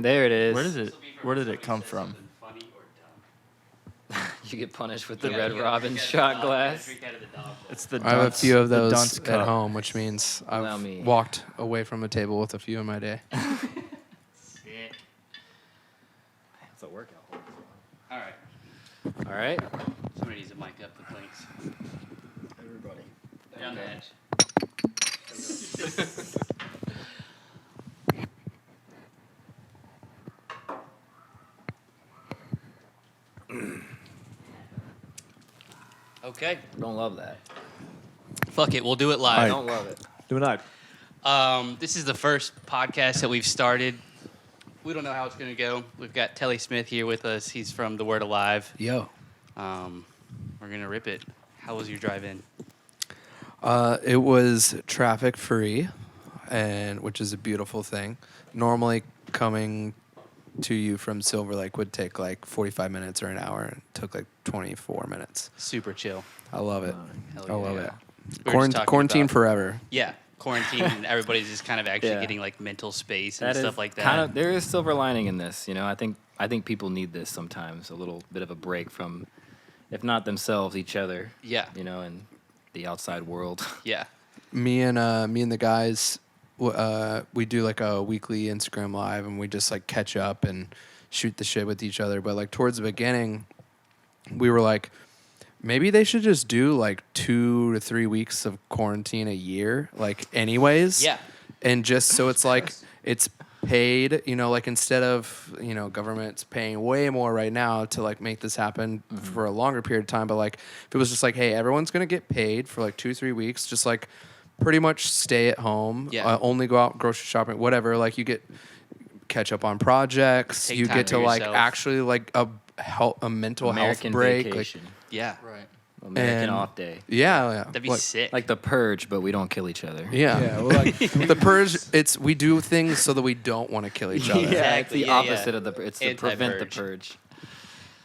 There it is. Where did it come from? You get punished with the Red Robin shot glass. It's the I have a few of those dunce at cup. home, which means Allow I've me. walked away from a table with a few in my day. Sick. It's a workout. All right. All right. Somebody needs to mic up the planks. Everybody. Down the edge. Okay. Don't love that. Fuck it. We'll do it live. I don't love it. Do not. This is the first podcast that we've started. We don't know how it's going to go. We've got Telle Smith here with us. He's from The Word Alive. Yo. We're going to rip it. How was your drive in? It was traffic free, and which is a beautiful thing. Normally coming to you from Silver Lake would take like 45 minutes or an hour, and it took like 24 minutes. Super chill. I love it. Hell I love yeah. it. We were just talking Quarantine about- forever. Yeah. Quarantine and everybody's just kind of actually Yeah. getting like mental space and That is stuff like that. kind of. There is silver lining in this. You know, I think people need this sometimes. A little bit of a break from, if not themselves, each other. Yeah. You know, and the outside world. Yeah. Me and the guys, we do like a weekly Instagram live, and we just like catch up and shoot the shit with each other. But like towards the beginning, we were like, maybe they should just do like 2 to 3 weeks of quarantine a year, like anyways. Yeah. And just so it's like it's paid, you know, like instead of, you know, government's paying way more right now to like make this happen for a longer period of time. But like if it was just like, hey, everyone's going to get paid for like 2-3 weeks, just like pretty much stay at home, Yeah. only go out grocery shopping, whatever. Like you get catch up on projects, Take you time get for to like yourself. actually like a mental American health break. Like, vacation. Yeah. Right. American and- off day. yeah. That'd be like, sick. Like the purge, but we don't kill each other. Yeah. Yeah. Well, like The purge, it's we do things so that we don't want to kill each other. Yeah, it's Exactly, the yeah, opposite yeah. of the. It's to prevent the Anti-purge. purge.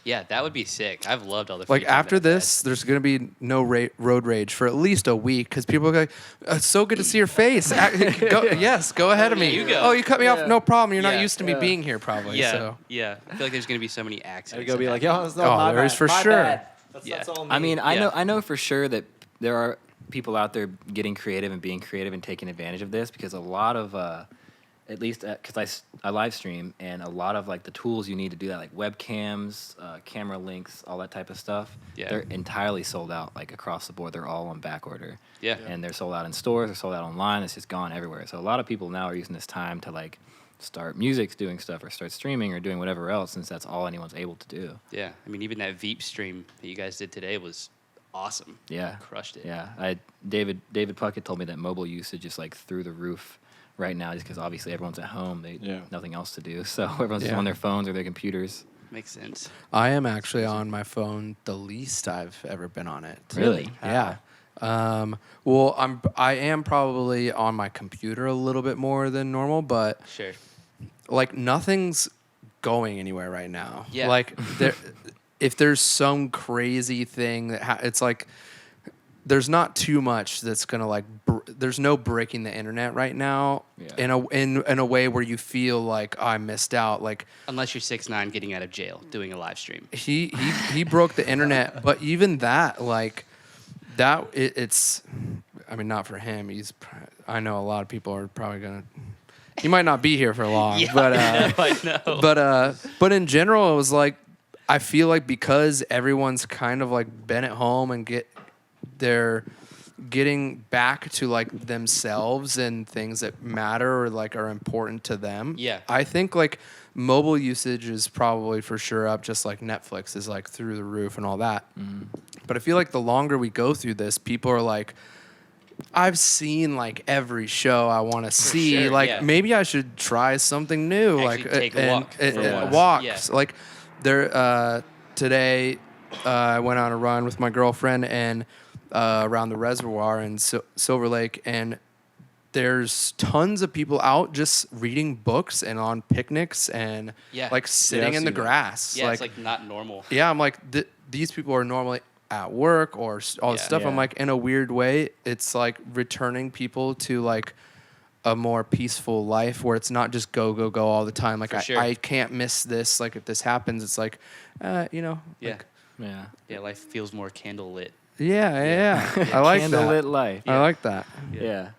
Yeah, that would be sick. I've loved all the Like free time after that I've this, there's gonna be no road rage for at least a week because people are like, "It's so good to see your face." Yes, go ahead of me. you go. Oh, you cut me off. No problem. You're Yeah. not used to me being here, had. probably. Yeah, So. yeah. I feel like there's gonna be so many I'd accidents. go be that like, happen. yo, it's not Oh, my there is bad. for My sure. bad. That's Yeah. all me. I mean, Yeah. I know for sure that there are people out there getting creative and being creative and taking advantage of this because a lot of, at least because I live stream and a lot of like the tools you need to do that, like webcams, camera links, all that type of stuff. Yeah. They're entirely sold out, like across the board. They're all on back order. Yeah. And they're sold out in stores. They're sold out online. It's just gone everywhere. So a lot of people now are using this time to like start music doing stuff or start streaming or doing whatever else since that's all anyone's able to do. Yeah. I mean, even that Veep stream that you guys did today was awesome. Yeah. Crushed it. Yeah, David Puckett told me that mobile usage is like through the roof right now, just because obviously everyone's at home, they nothing else to do, so everyone's just Yeah. on their phones or their computers. Makes sense. I am actually on my phone the least I've ever been on it. Really? Yeah. Well, I am probably on my computer a little bit more than normal, but Sure. like nothing's going anywhere right now. Yeah. Like if there's some crazy thing that it's like there's not too much that's gonna like there's no breaking the internet right now Yeah. in a way where you feel like I missed out. Like Unless you're 6ix9ine getting out of jail doing a live stream. he broke the internet, but even that like that it's I mean not for him. I know a lot of people are probably gonna. He might not be here for long, but I know. but in general, it was like I feel like because everyone's kind of like been at home and they're getting back to like themselves and things that matter or like are important to them. Yeah. I think like mobile usage is probably for sure up, just like Netflix is like through the roof and all that. But I feel like the longer we go through this, people are like, I've seen like every show I want to see. sure, like yeah. maybe I should try something new. Actually like take a walk for once. walks. Yeah. Like there today, I went on a run with my girlfriend and around the reservoir in Silver Lake, and there's tons of people out just reading books and on picnics and Yeah. like sitting I've in the seen that. grass. Yeah, it's like not normal. Yeah, I'm like, these people are normally at work or all this Yeah. stuff. I'm Yeah. like, in a weird way, it's like returning people to like a more peaceful life where it's not just go all the time. Like For sure. I can't miss this. Like if this happens, it's like, you know. Yeah. Like, Yeah. Yeah, life feels more candlelit. yeah. I like Candlelit that. life. I like that. Yeah.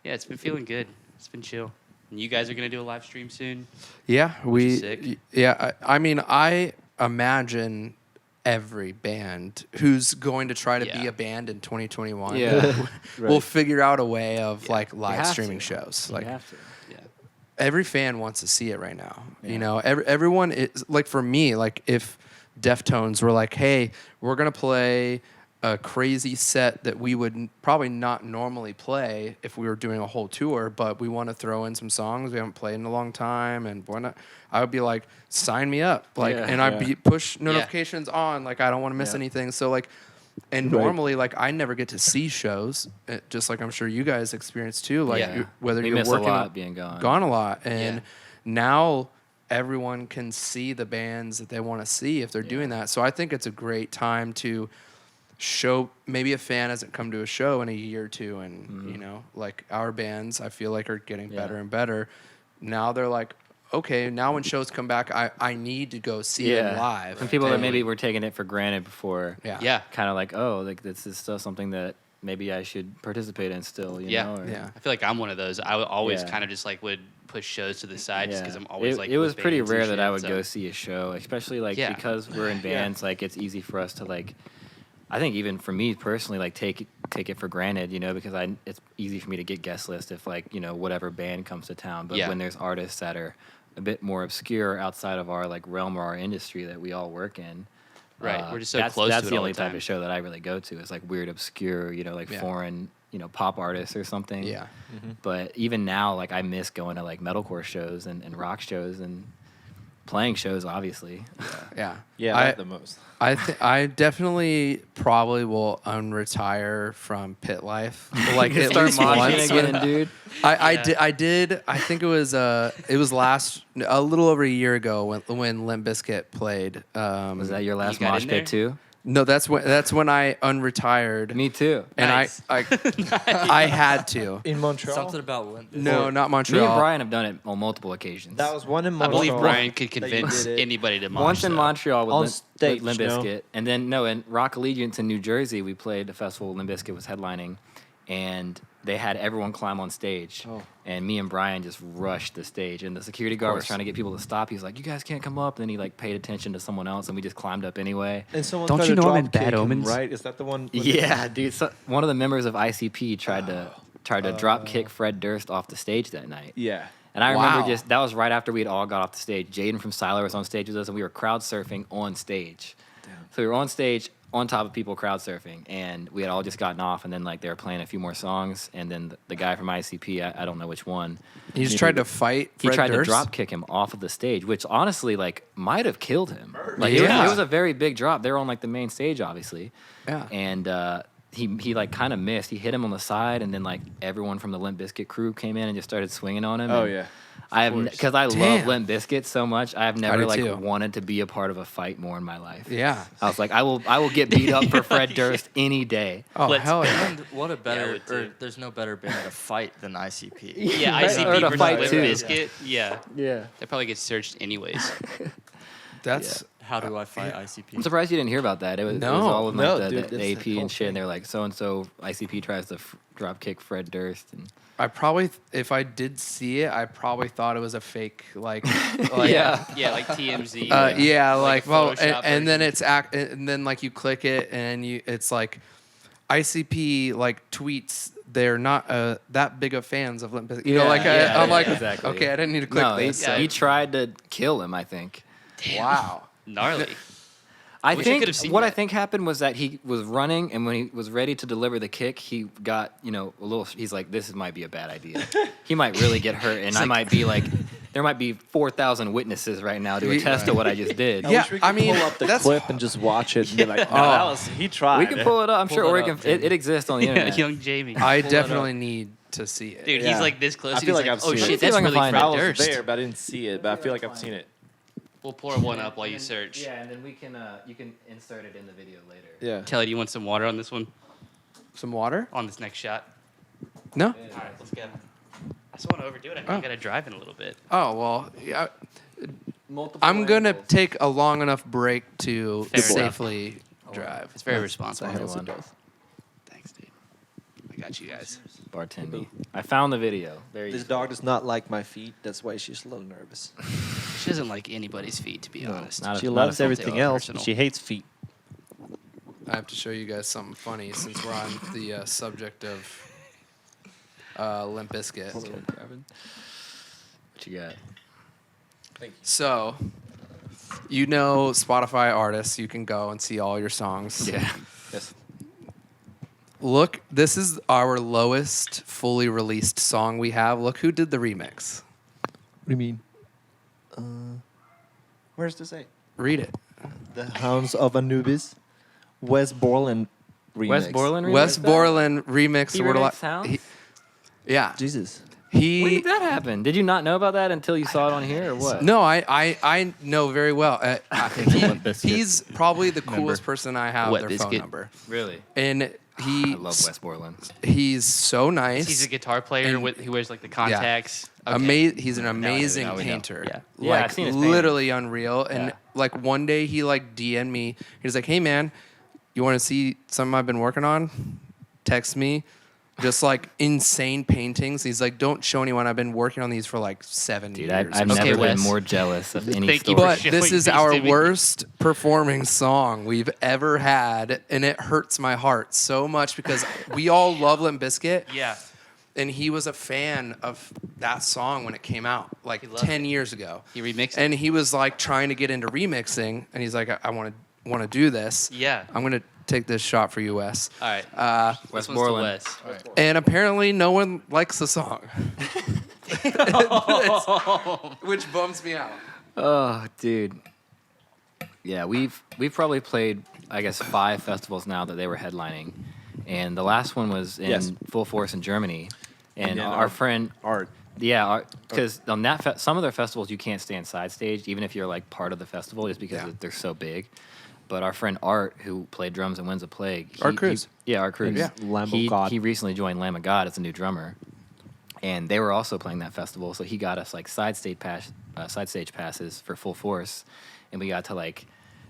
Yeah, it's been feeling good. It's been chill. And you guys are going to do a live stream soon? Yeah, is sick. I mean, I imagine every band who's going to try to be Yeah. a band in 2021 Yeah. will figure out a way of like You live have streaming to. shows. You Like have to. Yeah. every fan wants to see it right now. Yeah. You know, everyone is like, for me, like if Deftones were like, hey, we're going to play a crazy set that we would probably not normally play if we were doing a whole tour, but we want to throw in some songs we haven't played in a long time, and why not? I would be like, sign me up, like, Yeah. and I'd be push notifications on, like I don't want to miss Yeah. anything. So like, and Right. normally like I never get to see shows, just like I'm sure you guys experience too. Like Yeah. whether We you're miss a working lot being gone. gone a lot, and Yeah. now everyone can see the bands that they want to see if they're doing that. So I think it's a great time to show. Maybe a fan hasn't come to a show in a year or two, and you know, like our bands, I feel like are getting better and better. Now they're like, okay, now when shows come back, I need to go see them live. And people that Totally. maybe were taking it for granted before, Yeah. kind of like, oh, like this is still something that maybe I should participate in still. You Yeah. know? Or- Yeah. I feel like I'm one of those. I would always Yeah. kind of just like would push shows to the side just Yeah. because I'm always like. it was with pretty bands and rare that shit, I would so- go see a show, especially like Yeah. because we're in bands. Like it's easy for us to like. I think even for me personally, like take it for granted, you know, because it's easy for me to get guest list if like you know whatever band comes to town. But Yeah. when there's artists that are a bit more obscure outside of our like realm or our industry that we all work in. Right, we're just so that's, close to That's it the all only the time. type of show that I really go to is like weird, obscure, you know, like Yeah. foreign, you know, pop artists or something. Yeah. But even now, like I miss going to like metalcore shows and rock shows and playing shows, obviously. Yeah. Yeah, I- not the most. I definitely probably will unretire from pit life. Like at Start least moshing once. again, dude. I did. I think it was last a little over a year ago when Limp Bizkit played. Was that your last got mosh in pit there? too? No, that's when I unretired. Me too. And Nice. I had to. In Montreal? Something about Limp. No, not Me Montreal. and Brian have done it on multiple occasions. That was one in I Montreal. believe Brian could that you convince did it. anybody to mosh. once in though. Montreal with On Limp, stage, Limp no? Bizkit, and then in Rock Allegiance in New Jersey, we played a festival. Limp Bizkit was headlining, and they had everyone climb on stage. Oh. And me and Brian just rushed the stage, and the security guard was course. trying to get people to stop. He was like, "You guys can't come up." And then he like paid attention to someone else, and we just climbed up anyway. And someone Don't tried you to know I'm in drop Bad kick him, Omens? right? Is that the one? Yeah, dude. So, one of the members of ICP tried to drop kick Fred Durst off the stage that night. Yeah. And I remember Wow. that was right after we had all got off the stage. Jaden from Siler was on stage with us, and we were crowd surfing on stage. So we were on stage on top of people crowd surfing, and we had all just gotten off, and then like they were playing a few more songs, and then the guy from ICP, I don't know which one, He just tried to fight he Fred tried Durst? to drop kick him off of the stage, which honestly like might have killed him. Like Yeah. it was a very big drop. They were on like the main stage, obviously. Yeah. And he like kind of missed. He hit him on the side, and then like everyone from the Limp Bizkit crew came in and just started swinging on him. Oh, and yeah. I have course. because I love Damn. Limp Bizkit so much. I have I never do like too. wanted to be a part of a fight more in my life. Yeah. I was like, I will get beat up for Fred Durst any day. Oh, Let's hell yeah. And what a better, would too. there's no better band to fight than ICP. Yeah, Right, or ICP to versus fight Limp too. Bizkit. Yeah, Yeah. they probably get searched anyways. That's How do I fight I'm ICP? surprised you didn't hear about that. It was No. all of like No, the dude, that's AP the whole and shit. And thing. they're like, so and so ICP tries to drop kick Fred Durst. And I probably if I did see it, I probably thought it was a fake like yeah. Yeah, like TMZ. yeah, Like like, a well, Photoshop and then version. it's and then like you click it and it's like ICP like tweets they're not that big of fans of Limp Bizkit. You know, like yeah, I'm yeah, like exactly. okay, I didn't need to click No, this. yeah. he tried to kill him, I think. Wow. Gnarly. I Wish I think could've seen what I that. think happened was that he was running, and when he was ready to deliver the kick, he got a little. He's like, "This might be a bad idea. He might really get hurt, and I might be like, there might be 4,000 witnesses right now to attest to what I just did." Yeah, wish we I could mean, pull up the that's- clip and just watch it and be like, no, that was he tried. we can pull it up. I'm Pull sure it Ori up, can. It exists on the Yeah, internet. young Jamie. I Pull it definitely need to see it. Dude, Yeah. he's like this close. I and feel he's like I've oh seen it. shit, Let me see if that's I can really find Fred I was Durst. there, but I didn't see it. But I feel like I've seen it. We'll pour one up while you search. Yeah, and then we can. You can insert it in the video later. Yeah. Kelly, do you want some water on this one? Some water? On this next shot? No. All right, let's go. I just want to overdo it. I think I got to drive in a little bit. Oh well, yeah. Multiple I'm gonna angles. take a long enough break to Fair enough. safely drive. It's very That's responsible. the one. Thanks, dude. I got you guys. Bartending. I found the video. Very This useful. dog does not like my feet. That's why she's a little nervous. She doesn't like anybody's feet, to be honest. not a- She not loves a everything something else. personal. She hates feet. I have to show you guys something funny since we're on the subject of Limp Bizkit. What you got? So, you know, Spotify artists, you can go and see all your songs. Yeah. Yes. Look, this is our lowest fully released song we have. Look who did the remix. What do you mean? Where's this at? Read it. The Hounds of Anubis. Wes Borland remix. Wes Borland remix? Wes Borland remix. He Word a lot- remixed Hounds? he- Yeah. Jesus. When He did that happen? Did you not know about that until you saw it on here, or what? No, I know very well. Limp Bizkit. He's probably the Remember. coolest person I have Wet their phone Bizkit. number. Really? And I love Wes Borland. he's so nice. He's a guitar player And- who wears like the contacts. Okay. He's an amazing now we know. painter. Yeah. Yeah, Like I've seen his paintings. literally unreal. And Yeah. like one day he like DM'd me. He's like, "Hey man, you want to see something I've been working on? Text me." Just like insane paintings. He's like, "Don't show anyone. I've been working on these for like 7 Dude, years." I've Okay, never Wes. been more jealous of any Thank you story. for But this showing is these our to me. worst performing song we've ever had, and it hurts my heart so much because we all love Limp Bizkit, Yeah. and he was a fan of that song when it came out, like He loved 10 years ago. He remixed it. And he was like trying to get into remixing, and he's like, "I want to do this. Yeah. I'm gonna take this shot for you, Wes." All right. Uh, Wes This one's to Borland. Wes. All right. and apparently, no one likes the song, which bums me out. Oh, dude. Yeah, we've probably played, I guess, 5 festivals now that they were headlining, and the last one was in Yes. full force in Germany. And Yeah, our no. friend, Art. yeah, because on that some of their festivals you can't stand side stage, even if you're like part of the festival, just because Yeah. they're so big. But our friend Art, who played drums in Winds of Plague, Art Cruz. Art Cruz, Yeah. Lamb of he God. he recently joined Lamb of God as a new drummer, and they were also playing that festival. So he got us like side stage passes for full force, and we got to like.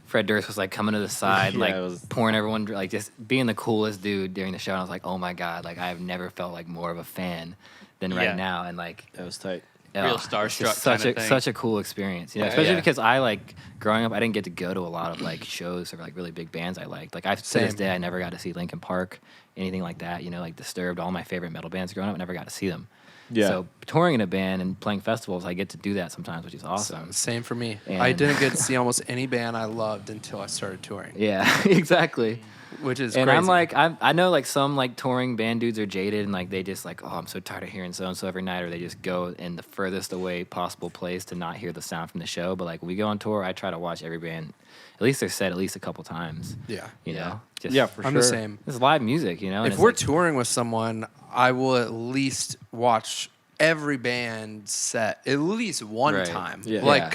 Fred Durst was like coming to the side, Yeah, like it was- pouring everyone, like just being the coolest dude during the show. And I was like, oh my god, like I've never felt like more of a fan than right Yeah. now, and like That was tight. Real it's starstruck just such kinda a thing. such a cool experience, you know. Yeah, Especially yeah. because I like growing up, I didn't get to go to a lot of like shows or like really big bands I liked. Like I to Same. this day, I never got to see Linkin Park, anything like that. You know, like Disturbed, all my favorite metal bands growing up, I never got to see them. Yeah. So touring in a band and playing festivals, I get to do that sometimes, which is awesome. Same for me. And- I didn't get to see almost any band I loved until I started touring, Yeah, exactly. which is And crazy. I'm like, I know like some like touring band dudes are jaded and like they just like, oh, I'm so tired of hearing so and so every night, or they just go in the furthest away possible place to not hear the sound from the show. But like when we go on tour, I try to watch every band, at least their set at least a couple times. yeah. You know, just Yeah, for I'm sure. the same. It's live music, you know. and If it's we're like, touring with someone, I will at least watch every band set at least one Right. time. Yeah. Like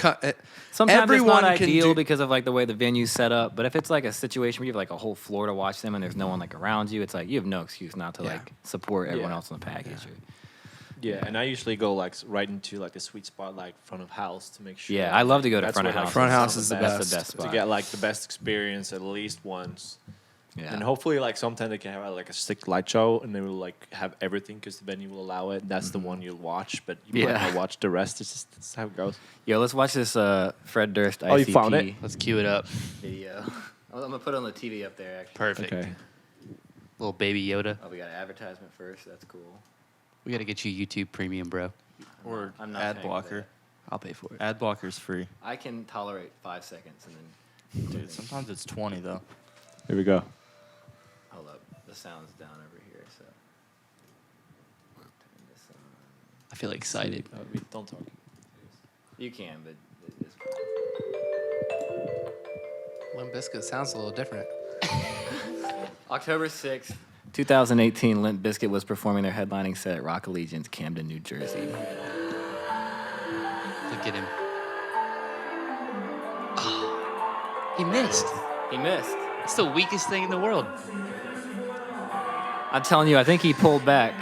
sometimes everyone it's not can ideal do- because of like the way the venue's set up. But if it's like a situation where you have like a whole floor to watch them and there's no one like around you, it's like you have no excuse not to Yeah. like support everyone Yeah. else in the package. Yeah, and I usually go like right into like the sweet spot, like front of house, to make sure. Yeah, I love to go to that's front of where, house. Front some house is the That's best. the best to spot. get like the best experience at least once. Yeah. And hopefully, like sometimes they can have like a sick light show, and they will like have everything because the venue will allow it. That's the one you'll watch, but you might Yeah. not watch the rest. It's just that's how it goes. Yo, let's watch this Fred Durst ICP Oh, you found it? Let's cue it up. video. I'm gonna put it on the TV up there. Actually. Perfect. Okay. Little baby Yoda. Oh, we got an advertisement first. That's cool. We got to get you YouTube Premium, bro. Or I'm not ad paying for blocker. that. I'll pay for it. Ad blocker's free. I can tolerate 5 seconds and then. Dude, sometimes it's 20 though. Here we go. Hold up, the sound's down over here, so. Turn this on. I feel excited. Don't talk. You can, but it is. Limp Bizkit sounds a little different. October 6th, 2018, Limp Bizkit was performing their headlining set at Rock Allegiance, Camden, New Jersey. Look at him. Oh, he missed. He missed. It's the weakest thing in the world. I'm telling you, I think he pulled back.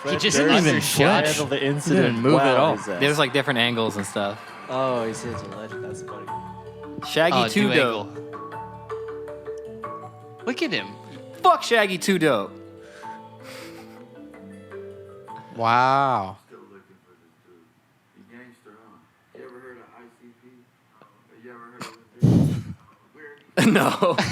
He just Durst didn't even undershot. flinch. handled the incident Didn't move at all. he says. There's like different angles and stuff. Oh, he's such a legend. That's funny. Shaggy Oh, too new dope. angle. Look at him. Fuck Shaggy too dope. Wow. Still looking for this dude. He gangster, huh? You ever heard of ICP? You ever heard of this dude? Where he No. I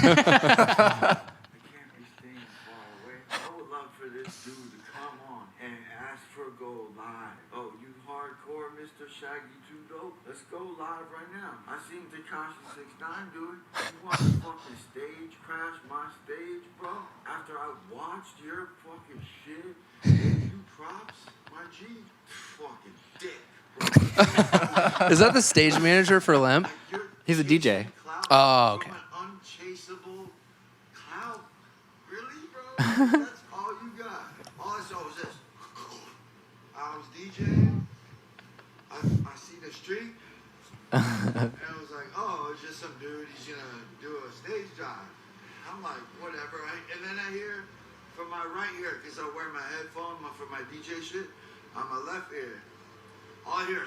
can't be staying far away. I would love for this dude to come on and ask for gold live. Oh, you hardcore Mr. Shaggy too dope? Let's go live right now. I seen Tekashi 6ix9ine do it. You want to fucking stage crash my stage, bro? After I watched your fucking shit, gave you props, my G, fucking dick, bro. Is that the stage manager for Limp? You're He's a DJ. chasing clout Oh, okay. from an unchaseable clout. Really, bro? That's all you got. All I saw was this. I was DJing. I see the street. And I was like, oh, it's just some dude. He's going to do a stage dive. I'm like, whatever. And then I hear from my right ear, because I wear my headphone for my DJ shit, on my left ear, all I hear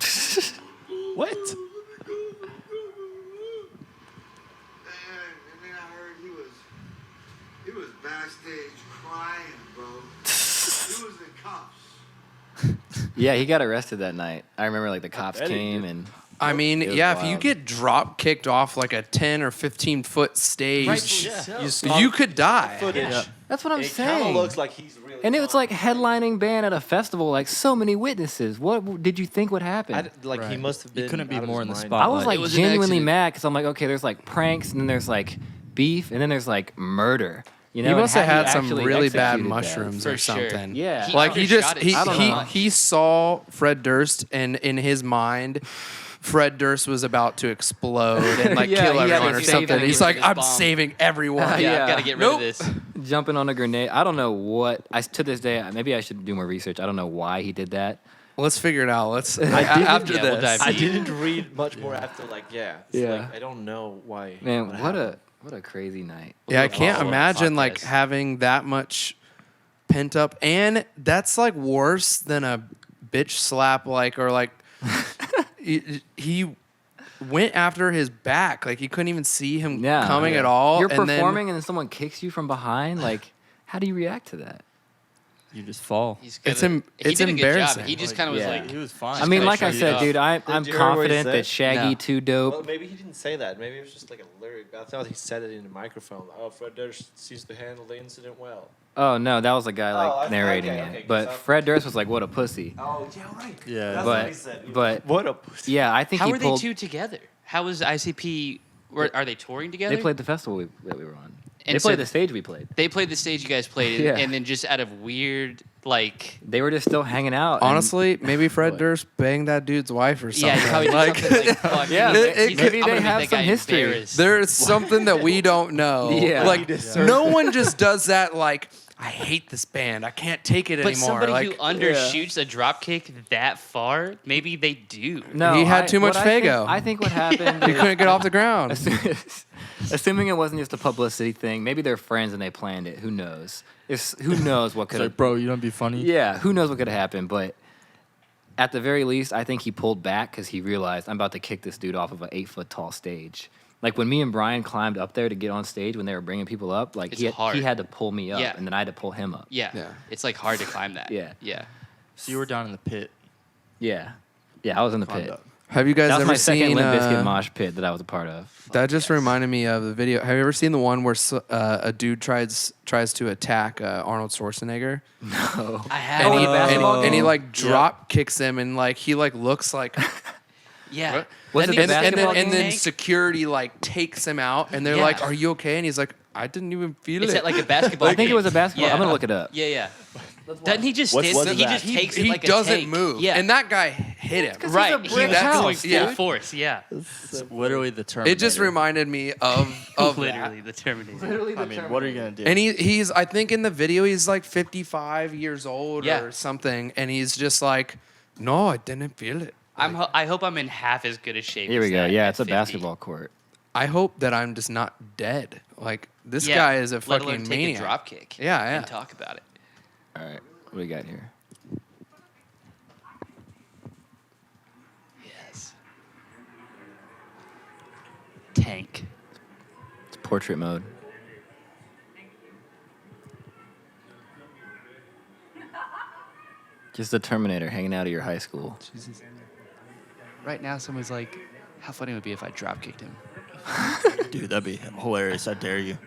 is What? And then I heard he was backstage crying, bro. He was in cuffs. Yeah, he got arrested that night. I remember like the cops bet he came did. and I mean, It was yeah, if you wild. get drop kicked off like a 10 or 15-foot stage, Rightfully so. you could die. Footage. Yeah. that's what I'm It kind of saying. looks like he's really. And it was like headlining band at a festival, like so many witnesses. What did you think would happen? He Right. must have been. He couldn't be out of more his in the mind. spot. I was It like was an genuinely accident. mad because I'm like, okay, there's like pranks and then there's like beef and then there's like murder. You know, He and must have he had some actually really bad executed that. mushrooms For or sure. something. Yeah. Like he just undershot it I don't so know. much. he saw Fred Durst and in his mind Fred Durst was about to explode and like Yeah, kill he had everyone to or save something. him. He's Get like, rid of I'm this bomb." saving everyone. Yeah, Yeah. I've got to get rid Nope. of this. Jumping on a grenade. I don't know what. To this day, maybe I should do more research. I don't know why he did that. Let's figure it out. Let's didn't- after Yeah, we'll this. dive I deep. didn't read much more after. It's Yeah. Like, I don't know why. Man, what happened. a crazy night. Yeah, I We'll can't follow up imagine like podcast. having that much pent up, and that's like worse than a bitch slap, like or like he went after his back, like he couldn't even see him Yeah, coming at all. You're and then- performing and then someone kicks you from behind. Like, how do you react to that? You just fall. He's It's gonna- em- he it's did a good embarrassing. job. He just kind of was Yeah. like, He was fine. I mean, kinda like I shrugged it said, off. dude, I'm you hear what he confident said? that Shaggy No. too dope. Well, maybe he didn't say that. Maybe it was just like a lyric. I thought he said it in the microphone. Oh, Fred Durst seems to handle the incident well. Oh no, that was a guy like Oh, okay, narrating okay, it. okay, But 'cause Fred Durst was like, "What a pussy." Oh, yeah, right. Yeah. That's But- what he said. but- What a pussy. Yeah, I think how he are pulled. they two together? How was ICP? Are they touring together? They played the festival that we were on. And They so- played the stage we played. They played the stage you guys played, Yeah. and then just out of weird, like, They were just still hanging out. and- Honestly, maybe Fred What? Durst banged that dude's wife or something. yeah, he probably did like, something like, fuck, Yeah, he's- it- he's maybe like, I'm they gonna make have that some guy history. embarrassed. there's something that we don't know. Yeah. Like Yeah. no one just does that. Like I hate this band. I can't take it But anymore. somebody like who undershoots a drop kick that far, maybe they do. No, He had too much what I think- Faygo. I think what happened. he is- couldn't get off the ground. Assuming it wasn't just a publicity thing, maybe they're friends and they planned it. Who knows? Who knows what It's could like, have? bro, you don't be funny. Yeah, who knows what could have happened? But at the very least, I think he pulled back because he realized I'm about to kick this dude off of an 8-foot tall stage. Like when me and Brian climbed up there to get on stage when they were bringing people up, like It's hard. he had to pull me up, Yeah. and then I had to pull him up. Yeah. Yeah. It's like hard to climb that. Yeah. Yeah. So you were down in the pit. Yeah, I was in the Climbed pit. up. Have you guys That was ever my second seen? Limp Bizkit mosh pit that I was a part of. That just reminded me of the video. Have you ever seen the one where a dude tries to attack Arnold Schwarzenegger, No, I have. and, Oh, he, the basketball and he game? like drop kicks him, and like he like looks like, Yeah. Was Doesn't it he and, the and basketball then and then snake? security like takes him out, and they're Yeah. like, "Are you okay?" And he's like, "I didn't even feel It's it." at like a basketball I think it game. was a basketball. Yeah. I'm gonna look it up. Yeah, yeah. Doesn't he just What's- stand? what's He that? just takes it he like a doesn't tank. move, Yeah. and that guy hit him. he's right. a He brick was house. going full Yeah. force. Yeah. It's literally the Terminator. It just reminded me of Literally that. the Terminator. I mean, what are you gonna do? And he's I think in the video he's like 55 years old Yeah. or something, and he's just like, "No, I didn't feel it." I hope I'm in half as good a shape. Here we as go. that Yeah, at it's a 50. basketball court. I hope that I'm just not dead. Like this Yeah, guy is a let fucking alone take maniac. a drop kick. Yeah, yeah. And talk about it. All right, what do we got here? Yes. Tank. It's portrait mode. Just the Terminator hanging out of your high school. Right now, someone's like, how funny would it be if I drop kicked him? Dude, that'd be hilarious. I dare you.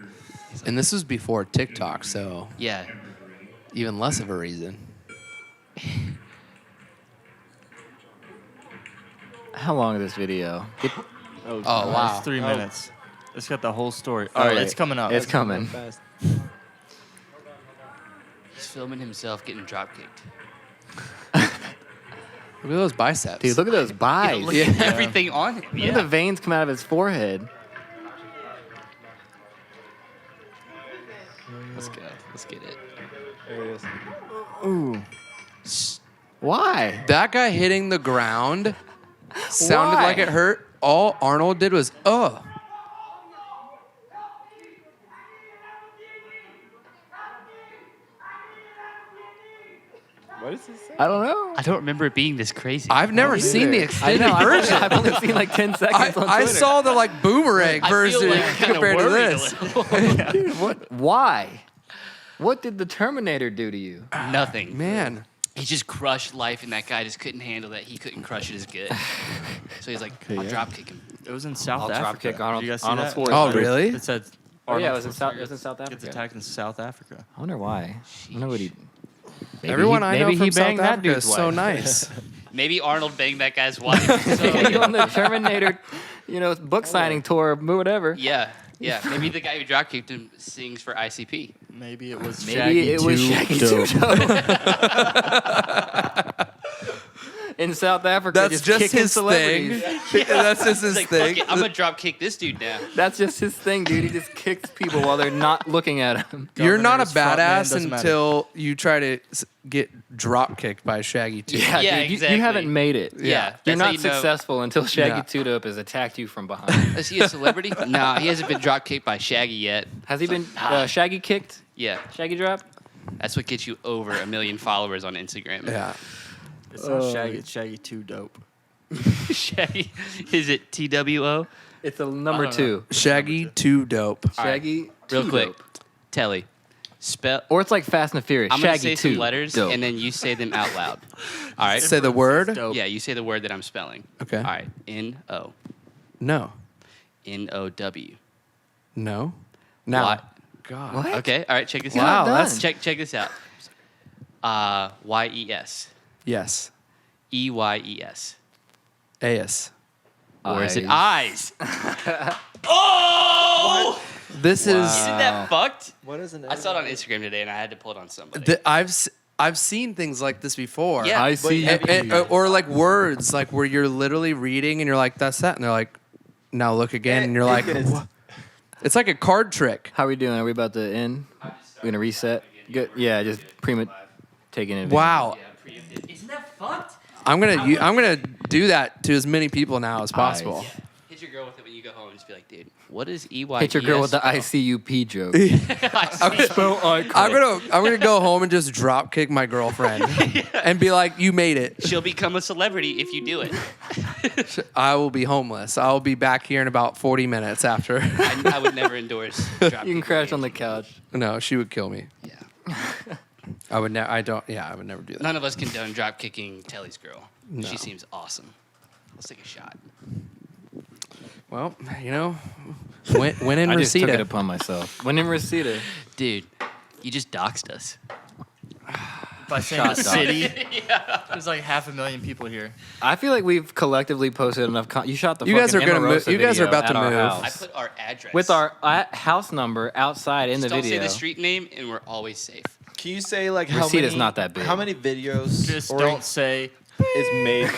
And this was before TikTok, so Yeah. even less of a reason. How long is this video? Oh wow. It's 3 minutes. It's got the whole story. All right, it's coming up. It's coming. Fast. He's filming himself getting drop kicked. Look at those biceps. Dude, look at those buys. Look at everything on him. Look at the veins come out of his forehead. Let's go. Let's get it. There it is. Ooh. Why? That guy hitting the ground sounded Why? like it hurt. All Arnold did was, oh. What does it say? I don't know. I don't remember it being this crazy. I've never seen the I extended know. version. I've only seen like 10 seconds on Twitter. I saw the like boomerang I feel version like kinda compared to worried a this. little. Dude, what? Why? What did the Terminator do to you? Nothing. Man, He just crushed life, and that guy just couldn't handle that. He couldn't crush it as good. So he's like, I'll drop kick him. It was in South I'll Africa. drop kick Arnold- Did you guys see Arnold that? Schwarzenegger. oh really? It said Oh, yeah, Arnold it was in South Gets Africa. attacked in South Africa. I wonder why. I wonder what he. Maybe Everyone he, I know maybe from he South banged that Africa is dude's so wife. nice. Maybe Arnold banged that guy's wife. Maybe on the Terminator, book signing tour, whatever. Yeah. Maybe the guy who drop kicked him sings for ICP. Maybe it was Maybe Shaggy it was too Shaggy dope. Tudo. In South Africa, That's just kicking his celebrities. thing. That's just He's his like, thing. fuck it, I'm gonna drop kick this dude now. That's just his thing, dude. He just kicks people while they're not looking at him. You're not a Governor's front man, badass doesn't matter. until you try to get drop kicked by Shaggy too. Yeah, Yeah, dude, exactly. you haven't made it. Yeah, You're that's how not you know- successful until Shaggy Yeah. Tudo has attacked you from behind. Is he a celebrity? Nah, he hasn't been drop kicked by Shaggy yet. Has he been Shaggy kicked? Yeah, Shaggy drop? that's what gets you over 1 million followers on Instagram. Yeah. It's not Shaggy. It's Shaggy too dope. Shaggy, is it TWO? It's a number I don't 2. Shaggy too dope. Shaggy, Real too quick, dope. Telly, spell. Or it's like Fast and the Furious. I'm gonna Shaggy say 2. some letters, dope. and then you say them out loud. All right. Say the word. Dope. Yeah, you say the word that I'm spelling. Okay. All right. N-O. No. N-O-W. No. Now. What? God. What? Okay. All right. Check this Wow, out. that's- check this out. Y-E-S. Yes. E-Y-E-S. AS. Or is it Eyes. eyes? Oh! This Isn't that fucked? What is an I saw it on Instagram today, and I had to pull it on somebody. is. I've seen things like this before. Yeah. I see Or like words, like where you're literally reading and you're like, "That's that," and they're like, "Now look again," and you're like, "What?" It's like a card trick. How are we doing? Are we about to end? We're going to reset? Good. Yeah, just taking it. Wow. Isn't that fucked? I'm gonna do that to as many people now as possible. Eyes. Hit your girl with it when you go home and just be like, dude, what is E-Y-E-S? Hit your girl with the spell? ICUP joke. I'm gonna go home and just drop kick my girlfriend and be like, "You made it." She'll become a celebrity if you do it. I will be homeless. I'll be back here in about 40 minutes after. I would never endorse. You can crash on the couch. No, she would kill me. Yeah. I would never. I don't. Yeah, I would never do that. None of us condone drop kicking Telly's girl. No. She seems awesome. Let's take a shot. Well, win in I just took it Reseda. upon myself. When in Reseda. Dude, you just doxed us. By saying Shot the dog. city, there's like 500,000 people here. I feel like we've collectively posted enough. You shot the. You guys fucking are gonna Emarosa move- you guys are video about to at our move. house. I put our address. With our house number outside in Just the don't video. say the street name, and we're always safe. Can you say like how Receita's many? not that big. How many videos Just Ori don't say. is made?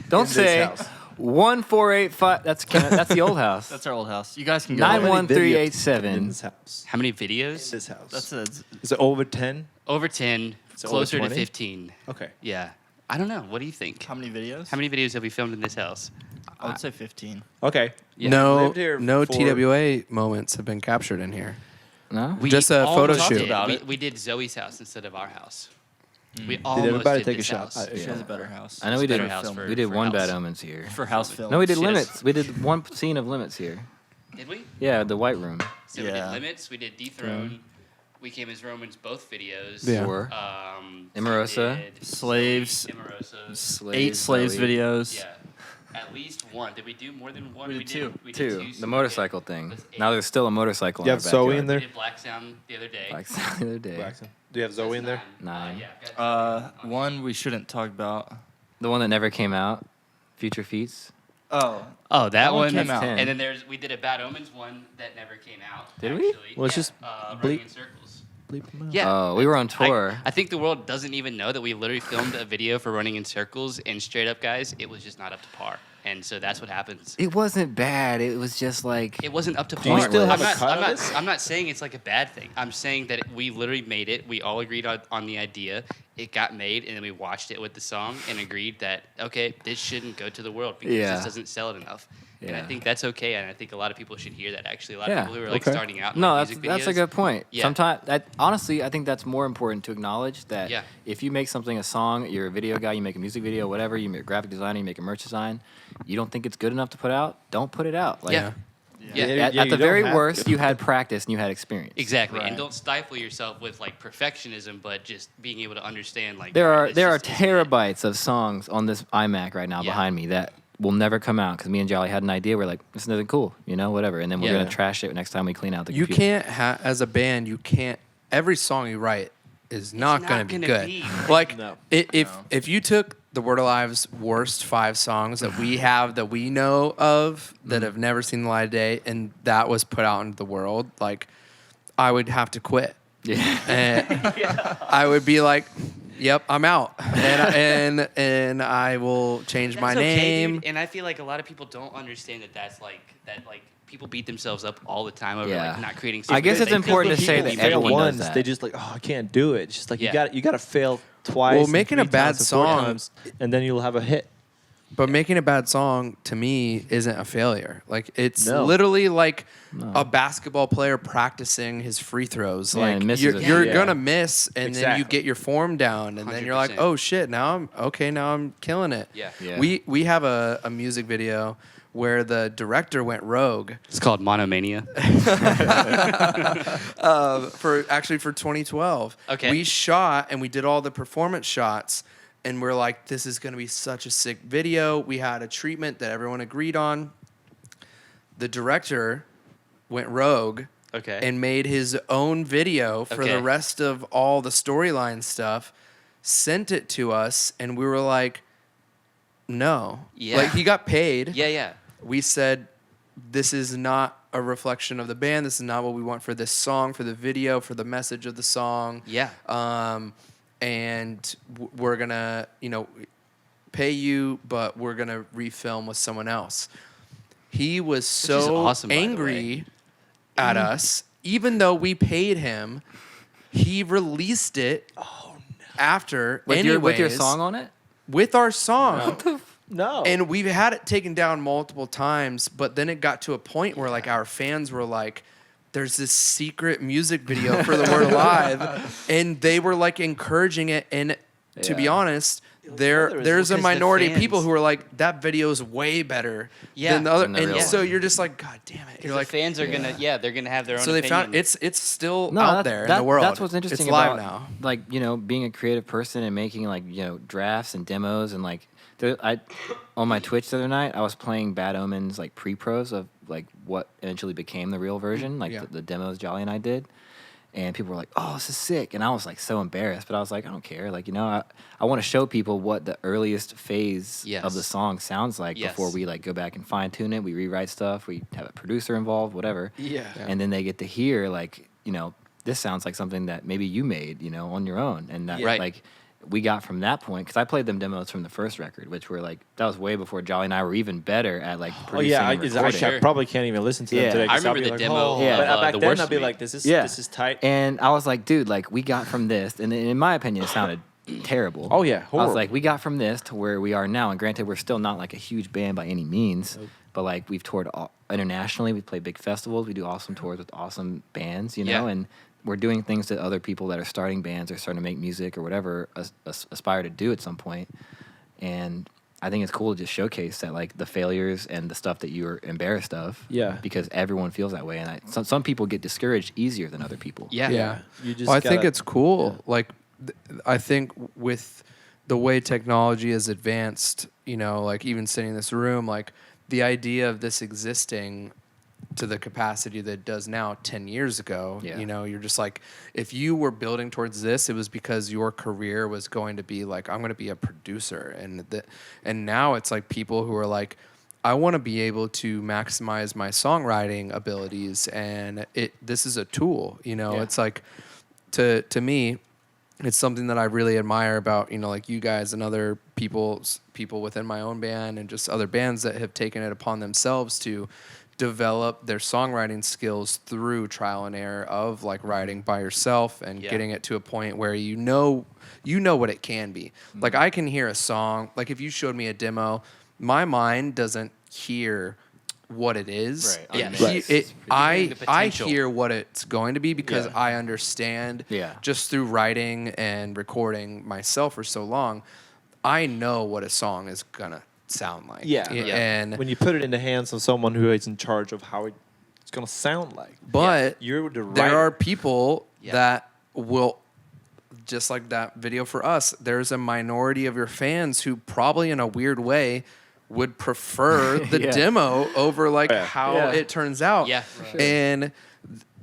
Don't in this say house? 1485. That's the old house. That's our old house. You guys can go. How many videos 91387. in this house. How many videos? This house. That's a, Is it over 10? Over 10, So closer over to 20? 15. Okay. Yeah. I don't know. What do you think? how many videos? How many videos have we filmed in this house? I would say 15. Okay. Yeah. No, lived here no for- TWA moments have been captured in here. No. We Just a photo almost shoot. did. About We, it. we did Zoe's house instead of our house. We Did almost everybody did take a this shot? house. She has a better house. I know we did. better house for- We did for one house. Bad Omens here. For house film. No, we did Shit. Limits. We did one scene of Limits here. Did we? Yeah, the White Room. So we Yeah. did Limits. We did Dethrone. We came as Romans both videos. Yeah. Four. we Imarosa. did Slaves. Imarosa. 8 slaves Zoe. videos. Yeah. At least one. Did we do more than one? We did two. We did Two. two. The So we motorcycle did- thing. that's 8. Now there's still a motorcycle. You in have our Zoe backyard. in there? We did Black Sound the other day. Like the other day. Braxton. Do you have Zoe in there? 9. Yeah. got One we shouldn't talk about. The one that never came out. Future Feats. Oh. Oh, that That one one came out. 10. And then we did a Bad Omens one that never came out. Did we? actually. Well, it's Yeah, just running bleep- in circles. Bleep 'em out. Yeah. Oh, we were on tour. I think the world doesn't even know that we literally filmed a video for Running in Circles, and straight up, guys, it was just not up to par. And so that's what happens. It wasn't bad. It was just like It wasn't up to Do you par. still have I'm a not, cut I'm, of not, this? I'm not saying it's like a bad thing. I'm saying that we literally made it. We all agreed on the idea. It got made, and then we watched it with the song and agreed that, okay, this shouldn't go to the world because Yeah. this doesn't sell it enough. And I Yeah. think that's okay, and I think a lot of people should hear that, actually. A lot Yeah, of people who are like okay. starting out in no, like, that's music that's a videos. good point. Yeah. Sometimes, honestly, I think that's more important to acknowledge that Yeah. if you make something a song, you're a video guy, you make a music video, whatever, you're a graphic designer, you make a merch design, you don't think it's good enough to put out, don't put it out. Like, Yeah. Yeah. At, Yeah, at you the don't very have worst, to. you had practice and you had experience. Exactly, Right. and don't stifle yourself with like perfectionism, but just being able to understand like There are this there are just isn't it. terabytes of songs on this iMac right now Yeah. behind me that will never come out because me and Jolly had an idea. We're like, this isn't cool, whatever, and then we're Yeah. gonna trash it next time we clean out the You computer. can't as a band. You can't. Every song you write is not not going to be gonna good. be. Like No. if you took the Word Alive's worst 5 songs that we have that we know of that have never seen the light of day, and that was put out into the world, like I would have to quit. Yeah. And I would be like, "Yep, I'm out," and I will change my That's okay, name. dude. And I feel like a lot of people don't understand that that's like people beat themselves up all the time over Yeah. like not creating. I guess something it's they important feel to say people that be Fail everyone making. does once, that. they just like, oh, I can't do it. It's just like Yeah. you got to fail twice. Well, and making a 3 bad times and 4 song- times, and then you'll have a hit. But making a bad song to me isn't a failure. Like it's No. literally like a basketball player practicing his free throws. Yeah, Like and misses you're, it. you're Yeah. gonna miss, and then you Exactly. get your form down, and then you're like, 100%. oh shit, now I'm okay. Now I'm killing it. Yeah. Yeah. We have a music video where the director went rogue It's called Monomania. for 2012. Okay. We shot and we did all the performance shots, and we're like, this is gonna be such a sick video. We had a treatment that everyone agreed on. The director went rogue Okay. and made his own video for Okay. the rest of all the storyline stuff, sent it to us, and we were like, no. Yeah. Like he got paid. yeah. We said, this is not a reflection of the band. This is not what we want for this song, for the video, for the message of the song. Yeah. And we're going to, pay you, but we're going to refilm with someone else. He was is so awesome, by the angry at us, even though we paid him. He released it after, with your anyways, song on it. with our song. No. And we've had it taken down multiple times, but then it got to a point where like our fans were like, there's this secret music video for the Word Alive, and they were like encouraging it. And to be Yeah. honest, There was- there's a because the minority of fans- people who are like, that video is way better Yeah. than the other. Than the And real so one. you're just like, God damn it. You're You're like, fans are gonna they're gonna have their own. so they found opinion. it's still No, out that- there in that- the world. That's what's interesting it's live about now. like being a creative person and making like drafts and demos and like on my Twitch the other night I was playing Bad Omens like pre-pros of like what eventually became the real version, like Yeah. the demos Jolly and I did, and people were like, "Oh, this is sick," and I was like so embarrassed, but I was like, I don't care, like I want to show people what the earliest phase Yes. of the song sounds like Yes. before we like go back and fine tune it, we rewrite stuff, we have a producer involved, whatever. Yeah. And then they get to hear like this sounds like something that maybe you made on your own, and that Right. like we got from that point because I played them demos from the first record, which were like that was way before Jolly and I were even better at like Oh producing yeah, and I recording. probably can't even listen to them Yeah. today. I 'cause I'll remember be the like, demo oh. Yeah. But of, back The then Worst I'd be of Me. like, this is Yeah. this is tight. And I was like, dude, like we got from this, and in my opinion, it sounded terrible. Oh, yeah, I was horrible. like, we got from this to where we are now, and granted, we're still not like a huge band by any means, but like we've toured internationally, we play big festivals, we do awesome tours with awesome bands, you know, and we're doing things that other people that are starting bands or starting to make music or whatever aspire to do at some point. And I think it's cool to just showcase that, like, the failures and the stuff that you're embarrassed of. Yeah. Because everyone feels that way, and some people get discouraged easier than other people. Yeah. You just Well, I think gotta- it's cool. Like, I think with the way technology has advanced, you know, like even sitting in this room, like the idea of this existing to the capacity that it does now 10 years ago, you know, you're just like, if you were building towards this, it was because your career was going to be like, I'm going to be a producer. And now it's like people who are like, I want to be able to maximize my songwriting abilities. And this is a tool, you know, it's like, to me, it's something that I really admire about, you know, like you guys and other people within my own band and just other bands that have taken it upon themselves to develop their songwriting skills through trial and error of like writing by yourself and getting it to a point where you know what it can be. Like I can hear a song, like if you showed me a demo, my mind doesn't hear what it is. Right. I hear what it's going to be because I understand just through writing and recording myself for so long, I know what a song is gonna sound like. And when you put it in the hands of someone who is in charge of how it's gonna sound like, but you're the writer. there are people that will, just like that video for us, there's a minority of your fans who probably in a weird way would prefer the demo over like how it turns out. And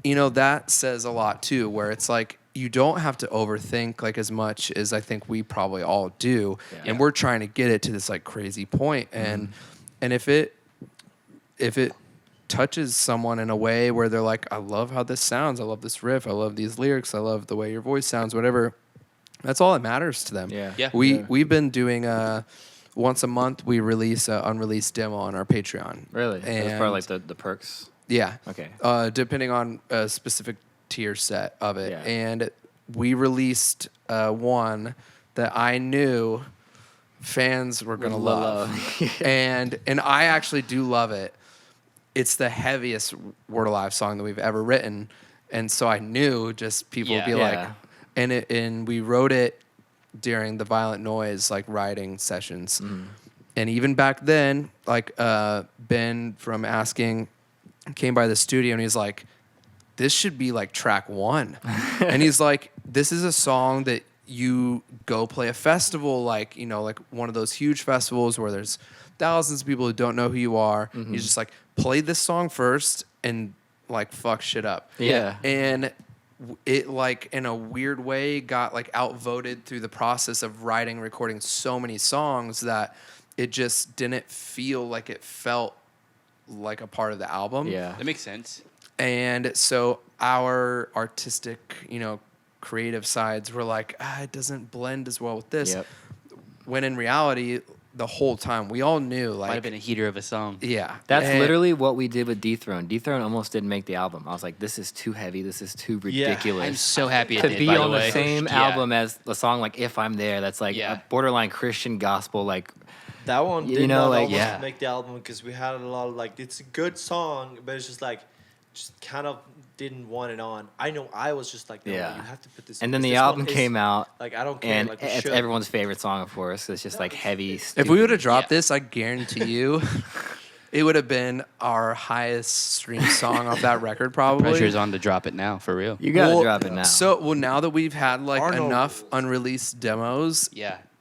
you know, that says a lot too, where it's like you don't have to overthink like as much as I think we probably all do. And we're trying to get it to this like crazy point. And if it touches someone in a way where they're like, I love how this sounds, I love this riff, I love these lyrics, I love the way your voice sounds, whatever, that's all that matters to them. We've been doing once a month we release an unreleased demo on our Patreon. Really? And That's part of like the perks? Yeah. Okay. Depending on a specific tier set of it. And we released one that I knew fans were going to love. and I actually do love it. It's the heaviest Word Alive song that we've ever written. And so I knew just people would be like, and we wrote it during the Violent Noise like writing sessions. And even back then, like Ben from Asking came by the studio and he's like, this should be like track 1. And he's like, this is a song that you go play a festival, like, you know, like one of those huge festivals where there's thousands of people who don't know who you are. He's just like, play this song first and like fuck shit up. And it like in a weird way got like outvoted through the process of writing, recording so many songs that it just didn't feel like it felt like a part of the album. That makes sense. And so our artistic, you know, creative sides were like, it doesn't blend as well with this. When in reality, the whole time we all knew like might have been a heater of a song. That's literally what we did with Dethrone. Dethrone almost didn't make the album. I was like, this is too heavy, this is too ridiculous. I'm so happy it to did, be by on the the way. same album as the song like If I'm There, that's like a borderline Christian gospel, like that one did you know, not like almost make the album because we had a lot of like, it's a good song, but it's just like kind of didn't want it on. I know I was just like, no, you have to put this. And then the album came out, like I don't care, and like it's everyone's favorite song, of course. It's just like heavy. If we would have dropped this, I guarantee you, it would have been our highest stream song off that record. Probably. Pressure's on to drop it now, for real. You gotta drop it now. So now that we've had like enough unreleased demos,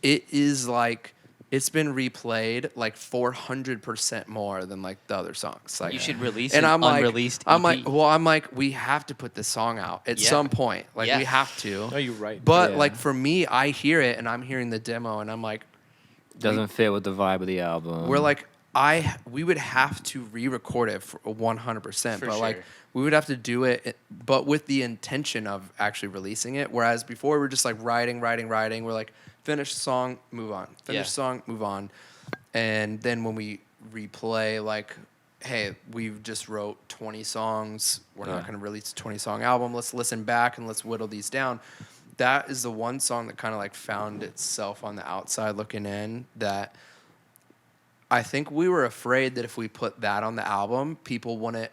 it is like. It's been replayed like 400% more than like the other songs. Like you should release an unreleased EP. I'm like, we have to put this song out at some point. Like we have to. No, you're right. But like for me, I hear it and I'm hearing the demo and I'm like, doesn't fit with the vibe of the album. We're like, we would have to re-record it for 100%. But like we would have to do it, but with the intention of actually releasing it. Whereas before we're just like writing. We're like, finish the song, move on. Finish the song, move on. And then when we replay, like, hey, we've just wrote 20 songs. We're not going to release a 20-song album. Let's listen back and let's whittle these down. that is the one song that kind of like found itself on the outside looking in, that I think we were afraid that if we put that on the album, people wouldn't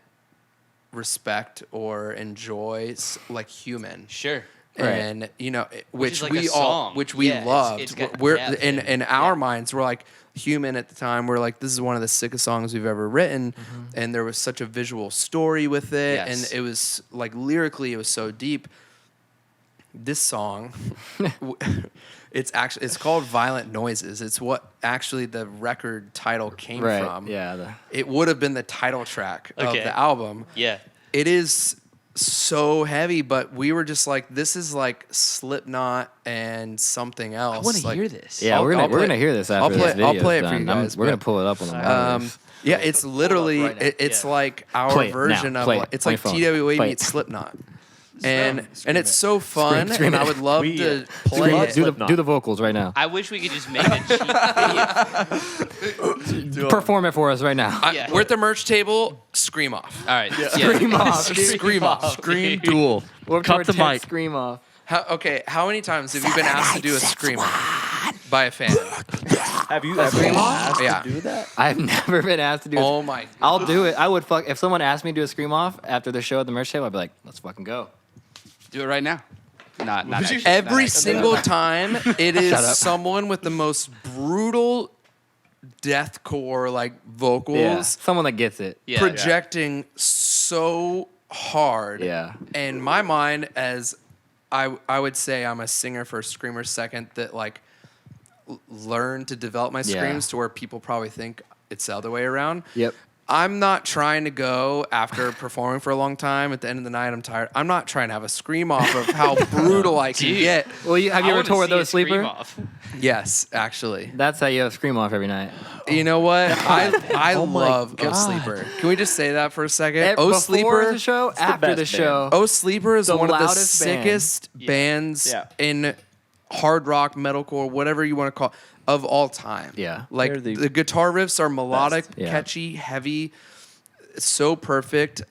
respect or enjoy like Human. Sure. And you know, which like we a all, song. which we Yeah, loved. it's got We're depth in our minds, we're like, Human at the time, we're like, this is one of the sickest songs we've ever written, and there was such a visual story with it, Yes. and it was like lyrically, it was so deep. This song, it's called Violent Noises. It's what actually the record title came from. Yeah. It would have been the title track of Okay. the album. Yeah. It is so heavy, but we were just like, this is like Slipknot and something else. I want to like, hear this. Yeah, we're gonna hear this after this video. I'll play it for you guys. We're gonna but, pull it up on the monitors. yeah, it's literally right now. it's Yeah. like our Play it version now. of Play like, it. it's Play like phone. TWA Play meets it. Slipknot. And Scream it's it. so fun, Scream and I it. would love to play do, it. do the vocals right now. I wish we could just make a cheap video. Perform it for us right now. Yeah. We're at the merch table. Scream off. All right. Yeah. Scream off. Scream off. Scream duel. Or Cut the Ted mic. Scream off. How many times have you been asked to do a scream off by a fan? Have you ever been asked Yeah. to do that? I've never been asked to do. Oh my! I'll do it. I would fuck if someone asked me to do a scream off after the show at the merch table. I'd be like, let's fucking go. Do it right now. Not actually. Every single time, it is Shut up. someone with the most brutal deathcore like Yeah. vocals Someone that gets it. Yeah. projecting so hard. Yeah. In my mind, as I would say, I'm a singer for screamer second that like learned to develop my Yeah. screams to where people probably think it's the other way around. Yep. I'm not trying to go after performing for a long time. At the end of the night, I'm tired. I'm not trying to have a scream off of how brutal I can Dude. get. Well, have you I ever wanna toured see a those scream sleeper? off. Yes, actually. That's how you have scream off every night. You know what? I Oh my love God. O Sleeper. Can we just say that for a second? Before O Sleeper. the show, after best the show. O Sleeper is The one of the loudest band. sickest bands Yeah. in hard rock, metalcore, whatever you want to call of all time. Yeah. Like They're the the guitar riffs are melodic, Yeah. catchy, heavy, so perfect.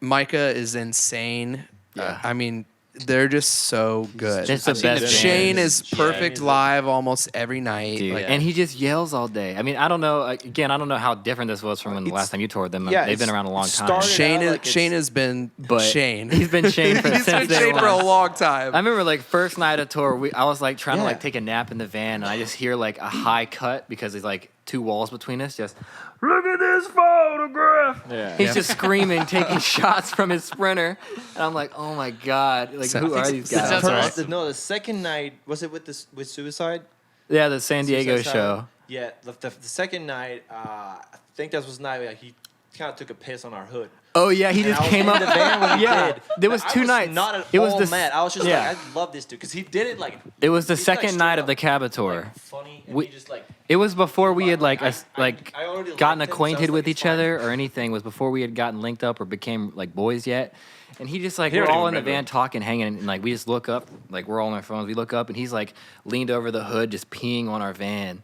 Micah is insane. Yeah. I mean, they're just so good. It's the best band. Shane is Shane perfect is live almost every night. Dude. Like, And he just yells all day. I mean, I don't know. Again, I don't know how different this was from when the last time you toured them. yeah, They've been it's around a long time. started- Shane out is like it's- Shane has been But Shane. He's been Shane for He's since been day Shane for a one. long time. I remember like first night of tour, I was like trying to Yeah. like take a nap in the van, and I just hear like a high cut because there's like two walls between us. Just look at this photograph. Yeah. He's just screaming, taking shots from his Sprinter, and I'm like, oh my god, like So- who are these The guys? Sounds first- awesome. No, the second night was it with Suicide? Yeah, the San Diego Suicide show. Silence? Yeah, the second night, I think that was the night he kind of took a piss on our hood. Oh yeah, he And just I was came in up. the van when he Yeah, did. there was But two I was nights. Not at It was all the mad. I was just yeah. like, I love this dude because he did it like. It was the he's, like, second straight night of up, the Cabot tour. Like, funny, and We- he just like. It was before we had like I already gotten liked him, so I acquainted was with like, each it's fine. other or anything. It was before we had gotten linked up or became like boys yet. And he just like He we're don't all even in the van remember. talking, hanging, and like we just look up, like we're all on our phones. We look up and he's like leaned over the hood, just peeing on our van.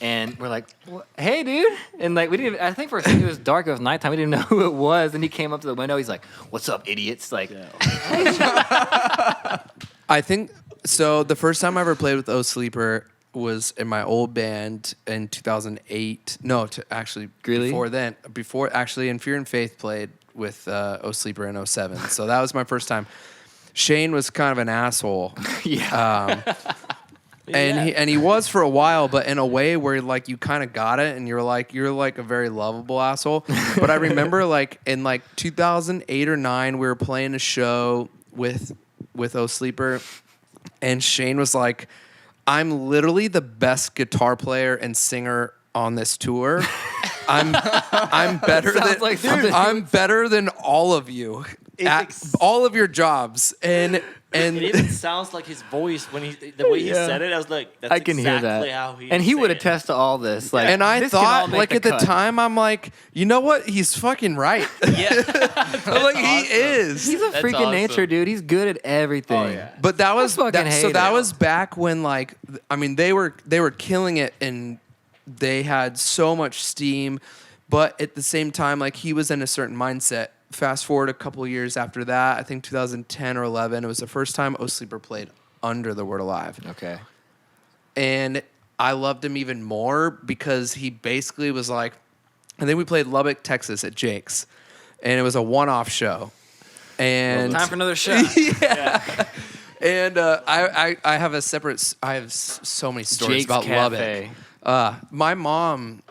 And we're like, "Hey, dude!" And like we didn't. Even, I think for a second it was dark. It was nighttime. We didn't know who it was. And he came up to the window. He's like, "What's up, idiots?" Like, I think so. The first time I ever played with O Sleeper was in my old band in 2008. No, actually Greeley? before then. Before actually, in Fear and Faith played with O Sleeper in 07. So that was my first time. Shane was kind of an asshole. yeah, And he was for a while, but in a way where like you kind of got it, and you're like a very lovable asshole. But I remember like in like 2008 or 9, we were playing a show with O Sleeper, and Shane was like, "I'm literally the best guitar player and singer on this tour. I'm better Sounds than like something- I'm better than all of you at ex- all of your jobs." And It even sounds like his voice when the way he Yeah. said it. I was like, that's I can exactly hear that. how he. And he would said it. attest to all this. Like, and I this can all thought, make like at the cut. time, I'm like, you know what? He's fucking right. Yeah. Like he is. He's a That's freaking awesome. nature, dude. He's good at everything. Oh, yeah. But that was fucking that, so hate that it. was back when like I mean they were killing it and they had so much steam, but at the same time like he was in a certain mindset fast forward a couple years after that, I think 2010 or 11, it was the first time O Sleeper played under the Word Alive. Okay. And I loved him even more because he basically was like, I think we played Lubbock, Texas at Jake's, and it was a one-off show. And Time for another shot. yeah. And I have a separate. I have so many stories Jake's about Cafe. Lubbock. My mom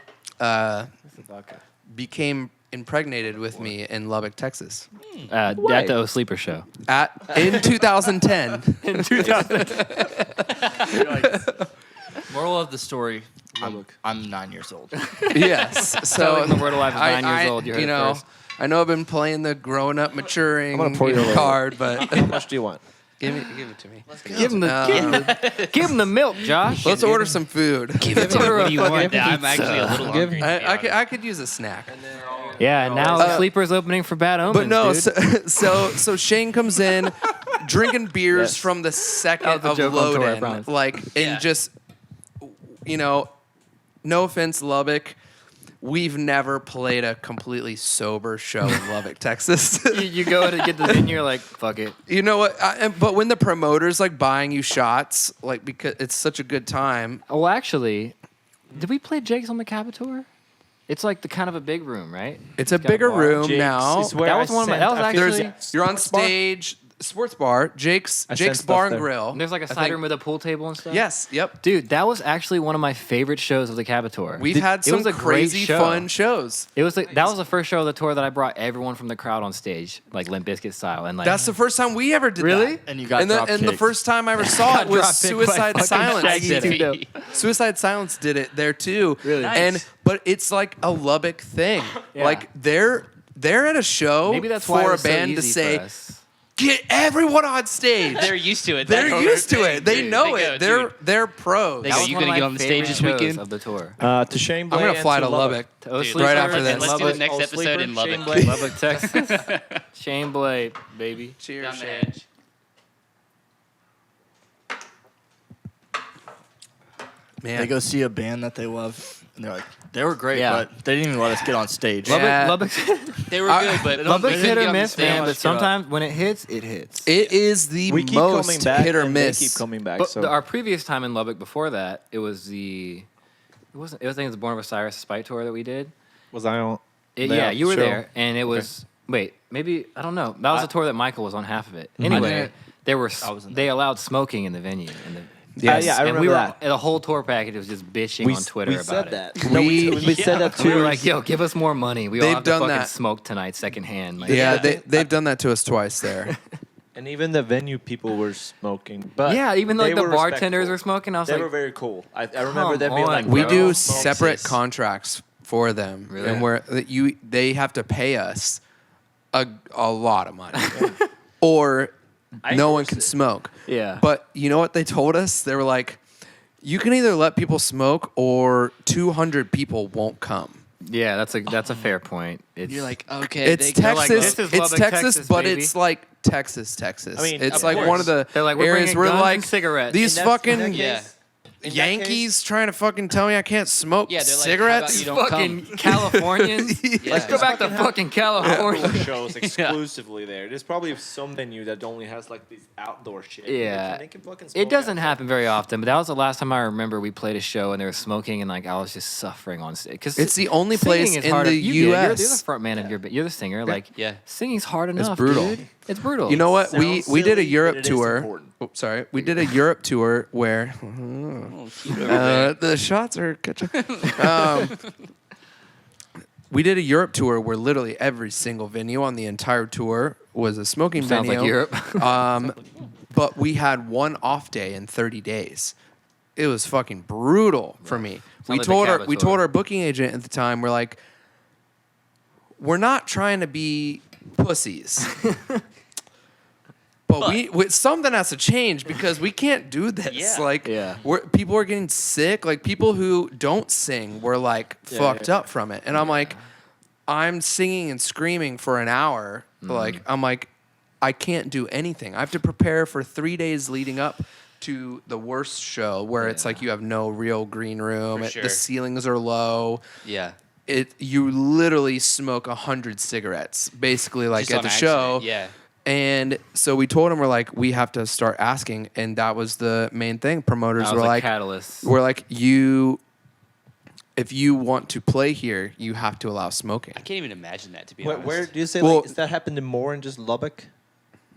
became impregnated with me in Lubbock, Texas, At the O Sleeper show. in 2010. In 2000. Moral of the story: I'm 9 years old. Yes. So Telling the Word Alive is 9 years old. You heard it first. I know I've been playing the growing up, maturing I'm gonna pour you a little. card, but How much do you want? give it to me. Give him the milk, Josh. Let's order some food. Let's order What do you a want? Yeah, I'm actually a little hungry. I could use a snack. Yeah, now Sleeper's opening for Bad Omens. But no, dude. so Shane comes in, drinking beers from the second That was a of joke on tour, I load in, promise. and just, no offense, Lubbock, we've never played a completely sober show in Lubbock, Texas. you go to get the venue, you're like, fuck it. You know what? But when the promoter's like buying you shots, like because it's such a good time. Oh, actually, did we play Jake's on the Capitol? It's like the kind of a big room, right? It's a got a bigger bar. room Jake's now. is where That was I one of my- sent- that was I feel actually- like- You're on sports bar? stage, sports bar, Jake's sent Bar stuff and there. Grill. And there's like a I side think- room with a pool table and stuff. Yes, yep. Dude, that was actually one of my favorite shows of the Capitol. We've had It some was a great crazy show. fun shows. It was that was the first show of the tour that I brought everyone from the crowd on stage, like Limp Bizkit style, and like That's the first time we ever did Really? that. And you got and the drop-kicked. first time I ever saw it was drop-kicked by Suicide fucking Silence. Shaggy did it. too, though. Suicide Silence did it there too. Really? And but it's like a Lubbock thing. Yeah. Like they're at a show Maybe that's why it for a was so band to easy say, for us. get everyone on stage. They're used to it. They're That's used to their it. thing, They dude. know They it. go, They're pros. They That go, was you one of gonna my get on the stage favorite this shows weekend? of the tour. To Shane I'm Blay gonna and fly to Lubbock. Lubbock. O Dude, Sleeper right after and this. let's do the Lubbock, next O episode Sleeper, in Lubbock. Shane Blay. Lubbock, Texas. Shane Blay, baby. Cheers, Down the Shane. edge. Man. They go see a band that they love, and they're like, they were great, Yeah. but they didn't even let us get on stage. Yeah. Lubbock, They were good, but Lubbock's they didn't hit get or on the miss, stage. man. But sometimes when it hits, it hits. It is the We keep coming most back. hit or and miss. They keep coming back. But So our previous time in Lubbock before that, it was the. It wasn't. It was, I think it was the Born of Osiris Spite tour that we did. was I on? Yeah, you were Sure. there, and it was. Wait, maybe I don't know. That was a tour that Michael was on half of it. Anyway, didn't- there were I wasn't they there. allowed smoking in the venue, and Yes. yeah, I and remember we were that. the whole tour package was just bitching on Twitter about said it. that. We- we said that We too. were like, "Yo, give us more money. We all They've have to done fucking that. smoke tonight, secondhand." Like, Yeah, they've done that to us twice there. And even the venue people were smoking. But yeah. Even though they like, the were bartenders respectful. were smoking, I was They like, were very cool. I remember them Come being on, like, We bro. do "No smoke, separate sis." contracts for them, Really? and they have to pay us a lot of money, or I no one noticed can it. smoke. Yeah. But you know what they told us? They were like, you can either let people smoke or 200 people won't come. yeah, that's a fair point. It's, You're like, okay. It's they're like, Texas. this is It's Lubbock, Texas, Texas, but baby. it's like Texas. I mean, it's of like course. one of the They're like, we're areas bringing where guns like and cigarettes. these In that fucking case- Yeah. In that Yankees trying to fucking tell me I can't smoke Yeah, they're like, cigarettes. how about you don't fucking Californians. Yeah. Let's go back to fucking California. shows exclusively there. There's probably some venue that only has like these outdoor shit. Yeah. They can fucking smoke It doesn't outside. happen very often, but that was the last time I remember we played a show and they were smoking and like I was just suffering on stage. Cause It's the only singing place is in hard. the You're the US. front man of your band. You're the singer. Like, Yeah. singing's hard enough. brutal. Dude. It's brutal. You know what? Sounds We did a silly, Europe but it is tour. important. Oh, sorry. We did a Europe tour where the shots are catching. We did a Europe tour where literally every single venue on the entire tour was a smoking Sounds venue. like Europe. But we had one off day in 30 days. It was fucking brutal for me. We like the told Cabot we tour. told our booking agent at the time, we're like, we're not trying to be pussies. But something has to change because we can't do this. Yeah. Like, Yeah. people are getting sick. Like, people who don't sing were like fucked up from it. And I'm like, I'm singing and screaming for an hour. Like, I'm like, I can't do anything. I have to prepare for 3 days leading up to the worst show where it's like you have no real green room. For The sure. ceilings are low. Yeah. you literally smoke 100 cigarettes, basically, like Just at on the accident, show. Yeah. And so we told him, we're like, we have to start asking, and that was the main thing. Promoters That were was a like, catalyst. we're like, if you want to play here, you have to allow smoking. I can't even imagine that, to be Where, honest. where do you say, Well- like, is that happening more in just Lubbock?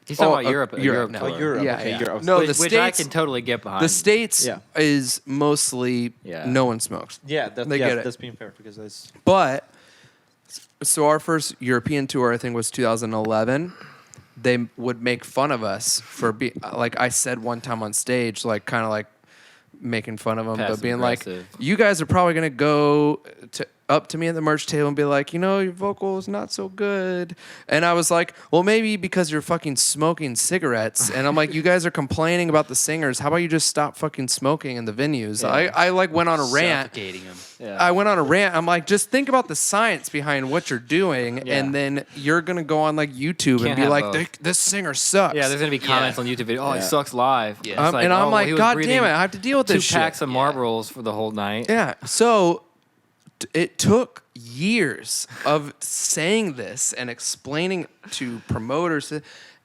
He's talking about Europe Europe. now. Oh, tour. Europe. Yeah, okay, yeah. Europe. No, which, the which I States. can totally get behind. The States Yeah. is mostly Yeah. no one smokes. Yeah, that's, They get it. that's being fair because that's... But so our first European tour, I think, was 2011. They would make fun of us for being like I said one time on stage, like kind of like making fun of them, but being like, Passive-aggressive. "You guys are probably gonna go up to me at the merch table and be like, your vocal is not so good." And I was like, "Well, maybe because you're fucking smoking cigarettes." And I'm like, "You guys are complaining about the singers. How about you just stop fucking smoking in the venues?" Yeah. I like went on a rant. Suffocating him. Yeah. I went on a rant. I'm like, just think about the science behind what you're doing, Yeah. and then you're gonna go on like YouTube and Can't be have like, both. this singer sucks. Yeah, there's gonna be comments on YouTube video. Oh, he sucks live. Yeah. It's like, and I'm oh, like, he was God breathing damn it, I have to deal with 2 this packs shit. of Marlboros for the whole night. Yeah. So it took years of saying this and explaining to promoters,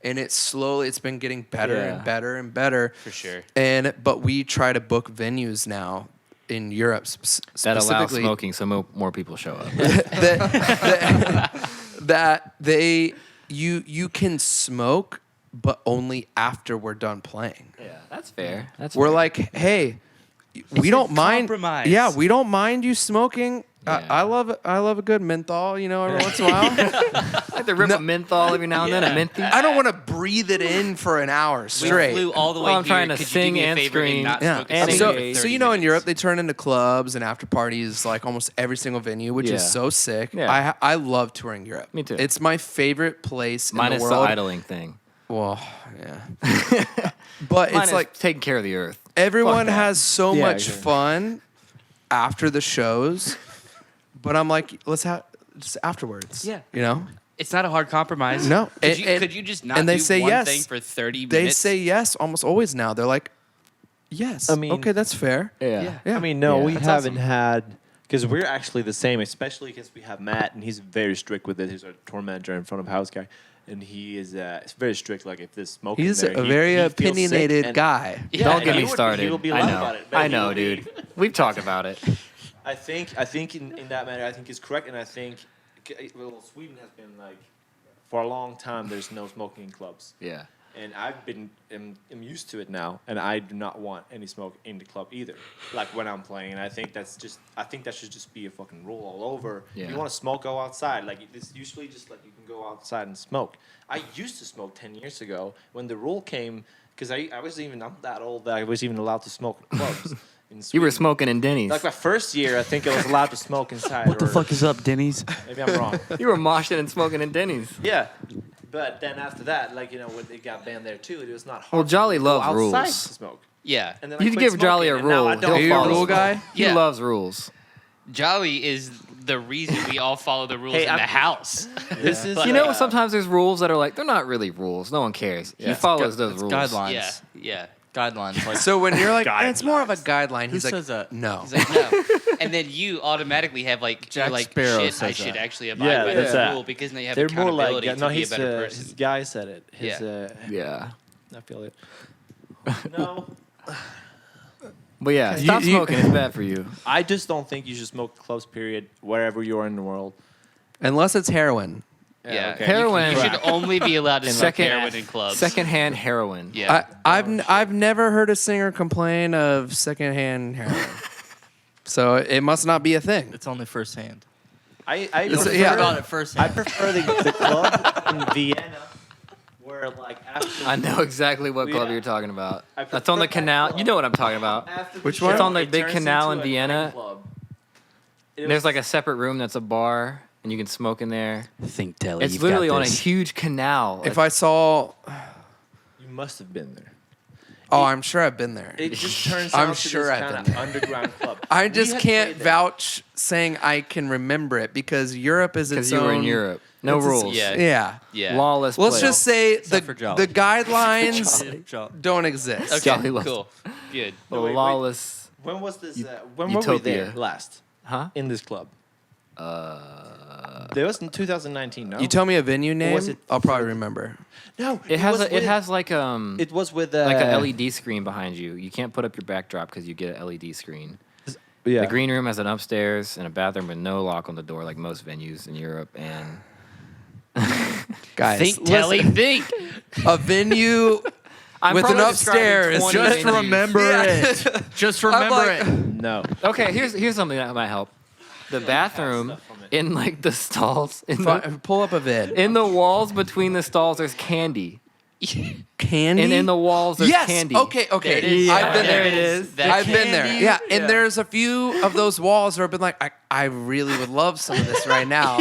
and it's been getting better Yeah. and better and better. For sure. But we try to book venues now in Europe That allows specifically smoking, so more people show up. that you can smoke, but only after we're done playing. Yeah, that's fair. That's We're fair. like, hey, we a don't mind. compromise. Yeah, we don't mind you smoking. Yeah. I love a good menthol, every once in a while. I like to rip a menthol every now and then. A menthy. I don't want to breathe it in for an hour We straight. flew all the way Well, I'm here. trying to Could sing you do me a and favor scream. and not Yeah. smoke a And cigarette engage. for So 30 in Europe minutes? they turn into clubs and after parties like almost every single venue, which Yeah. is so sick. Yeah. I love touring Europe. Me too. It's my favorite place Minus in the the world. idling thing. Well, yeah. But Minus it's like taking care of the earth. everyone that. has so Yeah, much exactly. fun after the shows. But I'm like, let's have just afterwards. Yeah. It's not a hard compromise. No. Could you just not and they do say one yes. thing for 30 They minutes? say yes almost always now. They're like, yes. I mean- okay, that's fair. Yeah. Yeah. I mean, no, Yeah. we That's haven't awesome. had... Because we're actually the same, especially because we have Matt, and he's very strict with it. He's our tour manager in front of house guy. And he is very strict. Like, if there's smoke He's in there, a he very feels sick, opinionated and- guy. Yeah, Don't and get he me would- started. he will be I loud know. about it, but I he know, will be- dude. We've talked about it. I think in that matter, I think it's correct, and I think well, Sweden has been like for a long time. There's no smoking in clubs, Yeah. and I've been am used to it now, and I do not want any smoke in the club either. Like when I'm playing, and I think that should just be a fucking rule all over. Yeah. If you want to smoke, go outside. Like it's usually just like you can go outside and smoke. I used to smoke 10 years ago when the rule came, because I'm that old that I was even allowed to smoke in clubs. In You were Sweden. smoking in Denny's. Like my first year, I think I was allowed to smoke inside. What the fuck is up, Denny's? Maybe I'm wrong. You were moshing and smoking in Denny's. Yeah, but then after that, like when it got banned there too, it was not hard. Well, for Jolly me to go loves outside rules. to smoke. Yeah. And then I You quit give Jolly a smoking, and now rule. I don't Are you a follow rule the guy? He Yeah. loves rules. Jolly is the reason we all follow the rules Hey, in I'm- the house. This is You know, sometimes there's rules that are like, they're not really rules. No one cares. He follows those It's rules. guidelines. Yeah. Yeah. Guidelines. Like, So when you're like, it's more of a guideline, who he's like, says that? no. He's like, no. And then you automatically have like, Jack you're like Sparrow shit, I says should that. actually abide Yeah, by that's this that. rule because then you have they're more accountability like to no, be a his better person. his guy said it. His Yeah. I feel it. No, But yeah, stop you- smoking. It's bad for you. I just don't think you should smoke clubs. Period. Wherever you are in the world. Unless it's heroin. Yeah. okay. Heroin. You should only be allowed to smoke Second- heroin in clubs. Secondhand heroin. Yeah. I've never heard a singer complain of secondhand heroin. So it must not be a thing. it's only firsthand. I It's- prefer, yeah. About it I firsthand. prefer the club in Vienna where like after I know exactly what club Yeah. you're talking about. I That's on the prefer that canal. club. You know what I'm talking about. after Which the one? It's show, on the it big turns canal into in a Vienna. nightclub. It There's was- like a separate room that's a bar, and you can smoke in there. Think, Telle, It's literally on a huge canal. If I saw, you must have been there. oh, I'm sure I've been there. It just turns I'm out to sure this I've kind been of there. underground club. I We just had can't played there. vouch saying I can remember it because Europe is its because you were in own- Europe, no it's its- rules. Yeah. Yeah. Yeah. Lawless. Let's place. just say Except for the Jolly. guidelines don't exist. Okay, Jolly loves- cool. Good. the No, wait. lawless. When was this? When were we Utopia. there last? Huh? In this club? There was in 2019. No, You tell me a venue name, was it I'll probably remember. no. It has like It was with like a LED screen behind you. You can't put up your backdrop because you get an LED screen. Yeah. The green room has an upstairs and a bathroom with no lock on the door, like most venues in Europe. And Guys, Think, Telly, think. a venue I'm with an probably describing upstairs. 20 Just venues. remember it. Just remember like- it. No. Okay, here's something that might help. The bathroom in like the stalls Pull up a vid. in the walls between the stalls. There's candy, Candy? and in the walls there's yes. candy. Okay. There it Okay. is. I've been There there. it is. That I've been there. candy. Yeah. And there's a few of those walls where I've been like, I really would love some of this right now.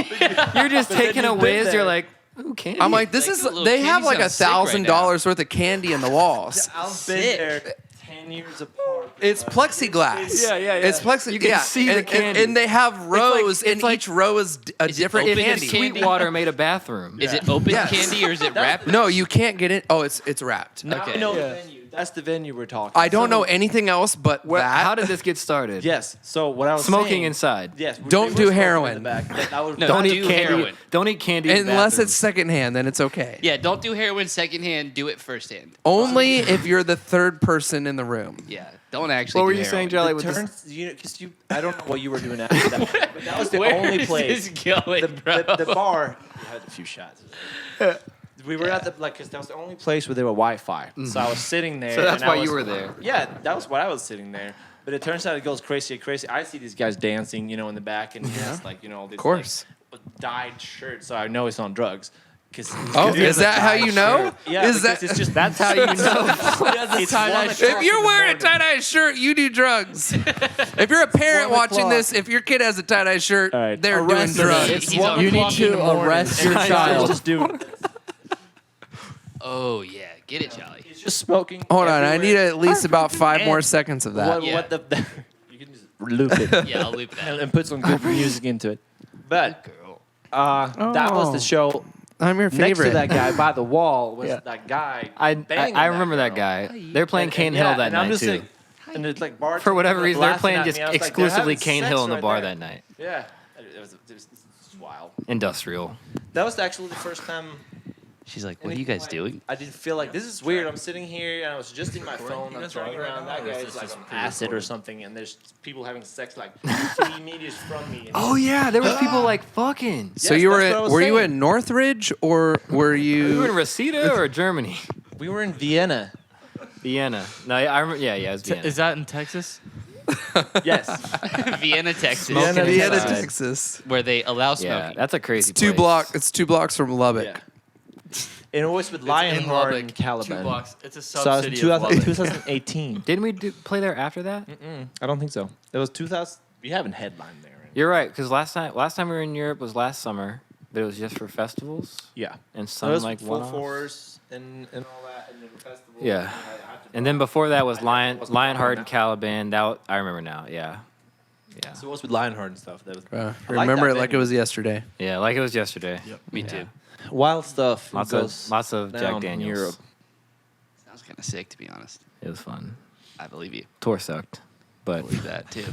You're just taking a you've been whiz. there. You're like, ooh, candy. I'm like, this Like, is. the little They have candy like sounds sick right $1,000 worth of candy in the walls. I've been Sick. there 10 years apart. It's plexiglass. Yeah. It's plexiglass. You can see the candy. and they have rows, it's and like- each row is a Is it different open candy. candy? Sweetwater made a bathroom. Is it open Yes. candy or is it wrapped? No, you can't get in. Oh, it's wrapped. Now Okay. I know Yeah. the venue. That's the venue we're talking. I don't So- know anything else but that. How did this get started? Yes. So what I was Smoking saying, inside. Yes. Don't they do were smoking heroin. in the back. That was No, Don't do eat candy. heroin. Don't eat candy. in Unless bathrooms. it's secondhand, then it's okay. Yeah, don't do heroin secondhand. Do it firsthand. Only if you're the third person in the room. Yeah, don't actually. What were do you saying, heroin. Jolly? the With this? turns, because I don't know what you were doing after that, but that was the only place. Is this going, bro? The bar. We had a few shots. We were at the because that was the only place where there were Wi-Fi. So I was sitting there. So that's and I why you was- were there. Yeah, that was why I was sitting there. But it turns out it goes crazy and crazy. I see these guys dancing, in the back, and it's like, all this, Of course. like, dyed shirt. So I know it's on drugs. Oh, is that how you know? Yeah, Is because that it's just That's how you know. it's 1 if you're wearing a tie-dye shirt, you do drugs. If you're a parent 1 watching o'clock. this, if your kid has a tie-dye shirt, All right. they're doing Arrest him. drugs. He's on You the need clock in the to morning. arrest your It's child. just doing. Oh yeah, get it, Jolly. It's just smoking. Hold on, I need everywhere. at least about 5 more And seconds of that. Yeah. What the you can just loop it Yeah, I'll loop that. and put some good music into it. But Girl. that was the show. I'm your Next favorite. to that guy by the wall was Yeah. that guy. I banging remember that girl. guy. They're playing Cane Hill that and I'm night just too. like, and it's like bars. For whatever reason, they're laughing playing at just me. I was like, they're exclusively having Cane sex Hill in the right bar there. that night. Yeah, it was wild. Industrial. That was actually the first time. She's like, what are you guys doing? I didn't feel like this is weird. I'm sitting here and I was just in my phone. I'm driving around. That guy's like on acid or something, and there's people having sex like 3 meters from me. And Oh yeah, there was people like fucking. so Yes, you were that's what I was were you saying. in Northridge or were You were in you? Reseda or Germany? we were in Vienna. Vienna. No, I remember. Yeah, it was Vienna. Is that in Texas? Yes. Vienna, Texas, Smoking Vienna, inside. Texas. where they allow Yeah, smoking. that's a crazy. It's 2 place. It's 2 blocks from Lubbock. Yeah. And it was with in Lionheart Lubbock, and 2 Caliban. blocks. It's a So I was in subsidy of Lubbock. 2018. Didn't we play there after that? I don't think so. It was 2000. We haven't headlined there. Right? You're right, because last time we were in Europe was last summer, but it was just for festivals Yeah. and So some it was like full one-offs. fours and all that, and the festival. Yeah. I had to And then before that was I wasn't Lionheart part and of Caliban. I remember now. Yeah. Yeah. So it was with Lionheart and stuff. That was I like Remember that it like it venue. was yesterday. Yeah, like it was yesterday. Me Yeah. too. wild stuff. Lots of down Jack in Daniels. Europe. Sounds kind of sick, to be honest. It was fun. I believe you. Tour sucked, but Believe that too.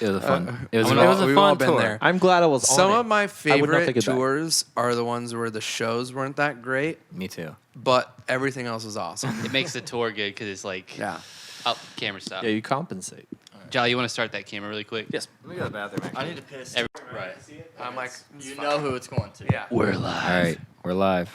it was a fun. It was we've a all fun been tour. there. I'm glad I was on Some it. of my I would not take favorite it back. tours are the ones where the shows weren't that great, Me too. but everything else was awesome. It makes the tour good because it's like, Yeah. oh, camera stop. Yeah, you compensate. Jolly, you want to start that camera really quick? Yes. Let me go to the bathroom. I need to piss. Right. I'm like, you know who it's going to. Yeah. We're live. All right, we're live.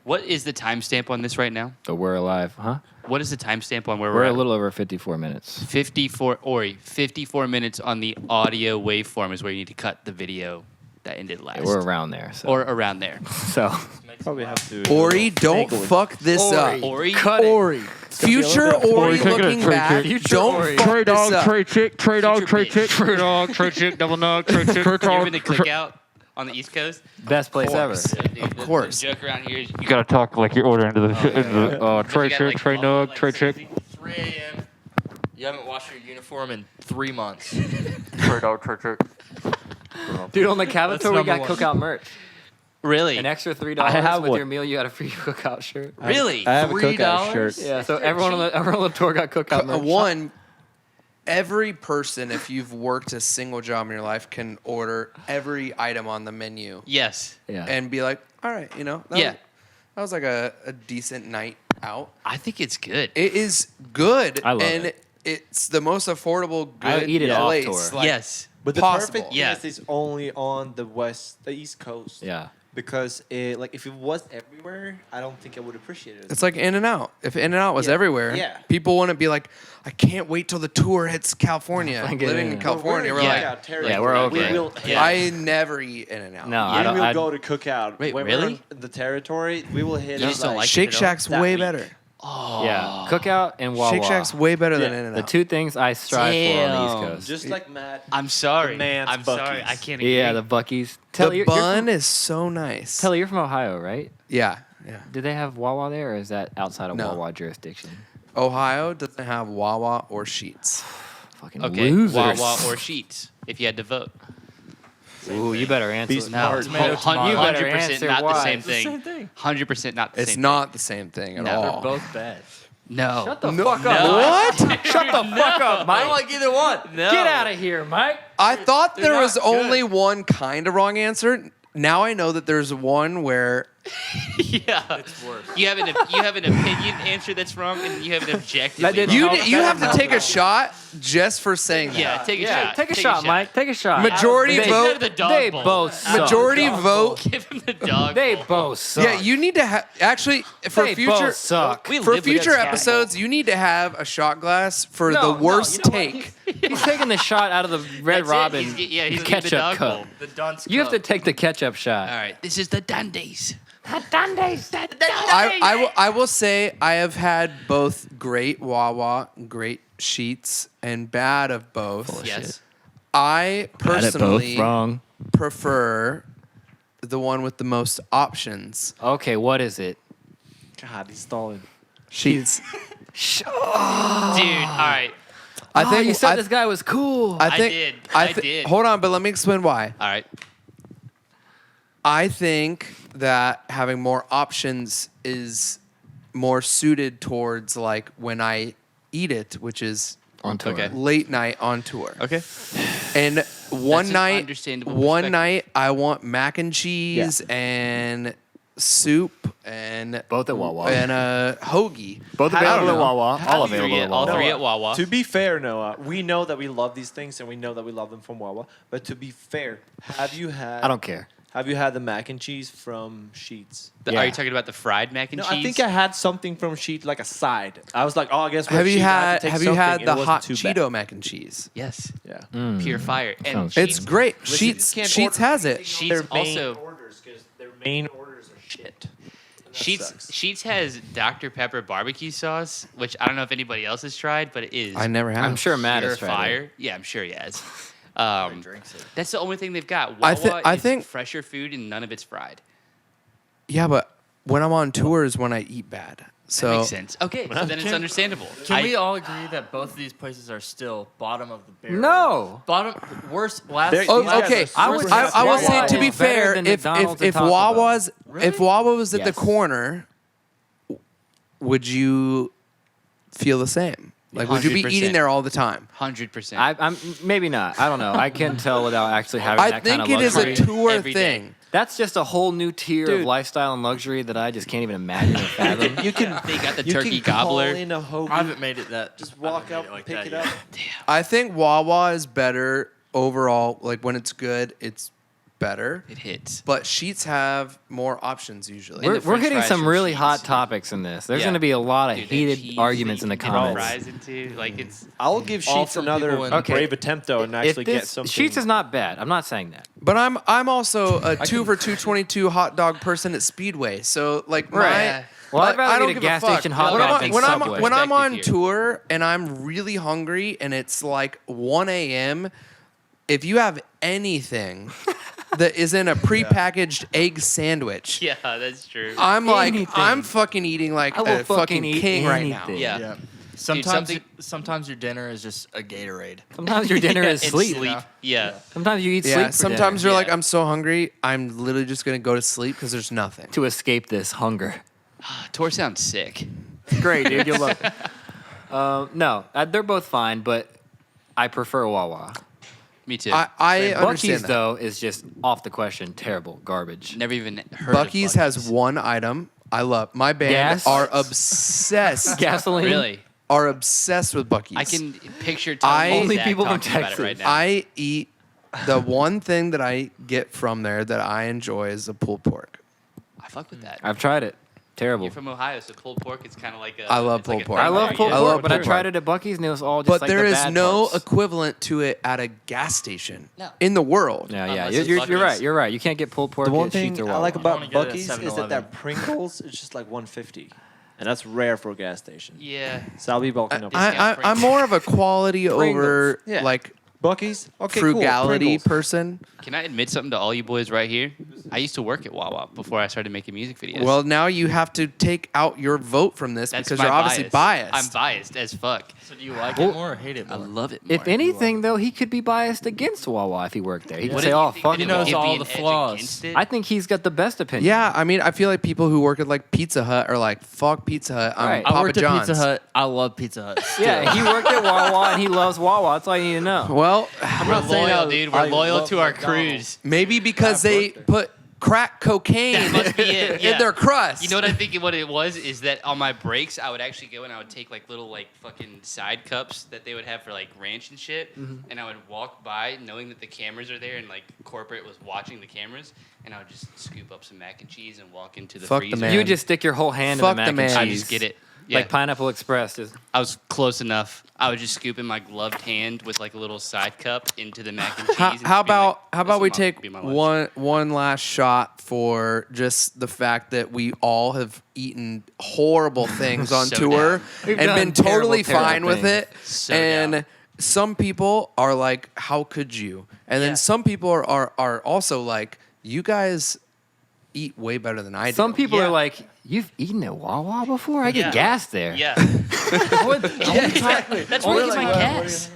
What is the timestamp on this right now? So we're alive, huh? What is the timestamp on where We're we're a at? little over 54 minutes. 54, Ori, 54 minutes on the audio waveform is where you need to cut the video that ended last. We're around there. So. Or around there. so. Probably have to. Ori, don't fuck this up. Ori, Cut it. Future Ori looking back, Future don't Ori. fuck this up. chick, trade dog, trade chick. trade dog, trade chick, double nog, trade chick. you ever been to Cookout on the East Coast? Best place ever. Of course. The joke around here is You gotta talk like you're ordering into the trade got, chick, like, trade all, nog, like, trade chick. 60. 3 a.m. You haven't washed your uniform in 3 months. Trade dog, trade chick. Dude, on the Cabot tour, we got number one. cookout merch. really? An extra $3 I have with one. your meal. You got a free cookout shirt. Really? I have a cookout $3? shirt. Yeah, so everyone on the tour got cookout merch. One, every person, if you've worked a single job in your life, can order every item on the menu Yes. Yeah. and be like, all right, that was like a decent night out. I think it's good. It is good. I love and it. It's the most affordable good I would eat it off place. tour. Like, Yes. But the possible. perfect Yeah. place is only on the East Coast. Yeah. Because if it was everywhere, I don't think I would appreciate it. It's like In-N-Out. If In-N-Out was Yeah. everywhere, Yeah. people wouldn't be like, I can't wait till the tour hits California. Like it, Living in yeah. California, we're Yeah. like, Yeah, we're okay. We will, Yeah. I never eat In-N-Out. No, we I don't. will I'd- go to Cookout. Wait, when really? We're in the territory, we will hit You it just don't like Shake it at all? Shack's that way week. better. Yeah, Cookout and Wawa. Shake Shack's way better than Yeah. In-N-Out. The two things I strive for on the Damn. East Coast. Just like Matt. I'm sorry. The man's I'm sorry. Buc-ee's. I can't agree. Yeah, the Buc-ee's. The bun is so nice. Telly, you're from Ohio, right? Yeah. Do they have Wawa there, or is that outside of No. Wawa jurisdiction? Ohio doesn't have Wawa or Sheetz. Fucking Okay. losers. Wawa or Sheetz, if you had to vote. Ooh, you better answer. Be that. No, smart. You better 100% answer not the why. same It's the thing. same thing. 100% not the It's same not the same thing at No. all. They're Both bad. thing. No. Shut the No. fuck up. No. What? Shut the fuck up, Mike. like either one. No. Get out of here, Mike. I thought there not was good. only one kind of wrong answer. Now I know that there's one where Yeah. It's worse. You have an opinion answer that's wrong, and you have an objective. That didn't you help. you That have to didn't take a help. shot just for saying that. Yeah, take a Yeah, shot. take a shot, Mike. Take a shot. Majority They- vote. The dog They bowl. both suck. Majority vote. Give him the dog. They bowl. both suck. Yeah, you need to actually for They future both suck. We for live with future this cat episodes. You need to have a shot glass for No, the no, worst you know what? take. He's taking the shot out of the Red That's it. Robin He's getting the ketchup dog cup. bowl. The Dunce You have to Club. take the ketchup shot. All right, this is the Dundies. I will say I have had both great Wawa, great Sheetz, and bad of both. Yes. I personally Wrong. prefer the one with the most options. Okay, what is it? God, he's stalling. Sheetz. Dude, all right. I think you said I, this guy was cool. I think did. I did. Hold on, but let me explain why. All right. I think that having more options is more suited towards like when I eat it, which is On tour. Okay. late night on tour. Okay. And one That's an night, understandable one perspective. night I want mac and cheese and soup and Both at Wawa. and a hoagie. Both I don't available at know. Wawa. All All available three, at all Wawa. three at Wawa. To be fair, Noah, we know that we love these things and we know that we love them from Wawa. But to be fair, have you had? I don't care. Have you had the mac and cheese from Sheetz? Yeah. Are you talking about the fried mac and No, cheese? I think I had something from Sheetz, like a side. I was like, oh, I guess. we're Have you Sheetz, I have had to take Have you had something, and the it hot wasn't too bad. Cheeto mac and cheese? Yes. Yeah. Pure fire. And Sounds- It's Sheetz- great. Listen, you Sheetz can't Sheetz order has it. Sheetz Their main also- orders, because their main orders are shit. And that sucks. Sheetz has Dr. Pepper barbecue sauce, which I don't know if anybody else has tried, but it is I never have. I'm sure Matt pure has tried fire. it. Yeah, I'm sure he has. drinks it. That's the only thing they've got. I Wawa I is think- fresher food and none of it's fried. Yeah, but when I'm on tours, when I eat bad, That so makes sense. Okay, so then it's understandable. Can we all agree that both of these places are still bottom of the barrel? No. Bottom, worst, last. They're- Oh, These guys okay. are super I will happy. say Wawa to be is better fair, than if McDonald's and if Taco Bell. Wawa's if Wawa was at the Yes. corner, would you feel the same? Like, would you be 100%. eating there all the time? 100%. I'm maybe not. I don't know. I can't tell without actually having I that think kind of it is luxury. a tour every day. thing. That's just a whole new tier Dude. of lifestyle and luxury that I just can't even imagine or fathom. You can. They got the You turkey can call gobbler. in a hoagie. I haven't made it that. Just walk I haven't up, made like pick that it yet. up. I think Wawa is better overall. Like when it's good, it's better. It hits. But Sheetz have more options usually. We're the French hitting fries some from really Sheetz. hot topics in this. There's Yeah. going to be a lot of Dude, they have heated cheese arguments in that the you can dip comments. fries into. Like it's I'll give All Sheetz from another people in- Okay. brave attempt though, and If actually get this something. Sheetz is not bad. I'm not saying that. But I'm also a 2 for $2.22 hot dog person at Speedway. So like Right. my Well, I'd like, rather I don't eat a give gas fuck. station hot when dog I'm, than when I'm Subway. when I'm on Perspective here. tour and I'm really hungry and it's like 1 a.m. If you have anything that isn't a prepackaged egg sandwich, yeah, that's true. I'm like Anything. I'm fucking eating like I will a fucking eat king right now. anything. yeah. Yeah. Sometimes, something- sometimes your dinner is just a Gatorade. Sometimes your dinner Yeah, is and sleep. Yeah. Sometimes you eat Yeah, sleep. For sometimes dinner you're like, Yeah. I'm so hungry, I'm literally just gonna go to sleep because there's nothing. to escape this hunger. Tour sounds sick. Great, dude. You'll love it. No, they're both fine, but I prefer Wawa. Me too. I understand Bucky's that. though is just off the question. Terrible, garbage. Never even heard Bucky's of has one item I love. My band Gas? are obsessed. Gasoline. Really? Are obsessed with Bucky's. I can picture I- Tony Only Zach people from talking about it right Texas. now. I eat the one thing that I get from there that I enjoy is the pulled pork. I fuck with that. I've tried it. Terrible. You're from Ohio, so pulled pork is kind of like a. I love it's like pulled a pork. I thing love there, pulled yeah. I love pork, but I pulled tried pork. it at Bucky's and it was all just But like there the is bad no parts. equivalent to it at a gas station No. in the world. Yeah, yeah. Unless it's You're Buc-ee's. right. You're right. You can't get pulled pork The one at thing Sheetz or I Wawa. like I wanna about get it at Bucky's is that 7-Eleven. that Pringles is just like 150, and that's rare for a gas station. Yeah. So I'll be bulking up. I'm more of a quality over Yeah. like Bucky's. Okay, frugality cool. Pringles. person. Can I admit something to all you boys right here? I used to work at Wawa before I started making music videos. Well, now you have to take out your vote from this That's because my you're obviously biased. I'm biased as fuck. So do you like it more or hate it I more? love it more. If anything, though, he could be biased against Wawa if he worked there. He could What say, do you "Oh, think fuck that He it it." knows would give all me an the edge flaws. against it? I think he's got the best opinion. Yeah, I mean, I feel like people who work at like Pizza Hut are like, fuck Pizza Hut. I'm Right. I Papa worked John's. at Pizza Hut. I love Pizza Hut. Yeah, he worked at Wawa and he loves Wawa. That's all you need to know. Well, We're not saying loyal, I- dude. I We're loyal love to our McDonald's. crews. maybe because they put crack cocaine That must be it. in Yeah. their crust. You know what I think what it was is that on my breaks I would actually go and I would take like little like fucking side cups that they would have for like ranch and shit, and I would walk by knowing that the cameras are there and like corporate was watching the cameras, and I would just scoop up some mac and cheese and walk into the Fuck the freezer. man. You would just stick your whole hand Fuck in the mac the and man. cheese. I just get it. Yeah. Like Pineapple Express. Just I was close enough. I would just scoop in my gloved hand with like a little side cup into the mac and cheese. and How just be like, about we "This will take be my lunch." one last shot for just the fact that we all have eaten horrible things on So tour down. We've and done been totally terrible fine with things. it. So and down. some people are like, how could you? And Yeah. then some people are also like, you guys eat way better than I do. some people Yeah. are like, "You've eaten at Wawa before? I get Yeah. gas there." Yeah. Exactly. That's where I get my gas.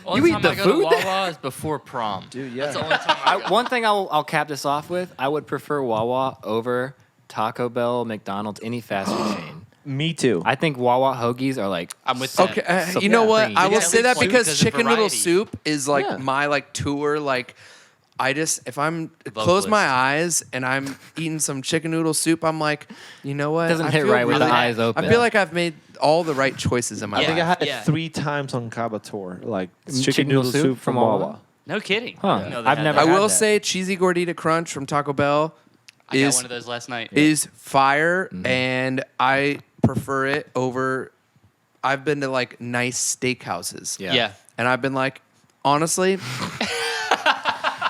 Only You eat time the I go to food? Wawa is before prom. Dude, yeah. That's the only time I go. One thing I'll cap this off with: I would prefer Wawa over Taco Bell, McDonald's, any fast food chain. Me too. I think Wawa hoagies are like I'm with that. Okay, So you know what? supreme. I You will get say that soup because because of chicken noodle variety. soup is like Yeah. my like tour. Like, I just if I'm close my eyes and I'm eating some chicken noodle soup, I'm like, you know what? Doesn't I hit feel right with the really- eyes open. I feel like I've made all the right choices in my I life. think I had Yeah. it 3 times on Cabo tour. Like Chicken noodle soup from Wawa? No kidding. Huh. I didn't know they I've had never that. I had will that. say cheesy gordita crunch from Taco Bell I got is one of those last night. is fire, and I prefer it over. I've been to like nice steakhouses, Yeah. and I've been like, honestly,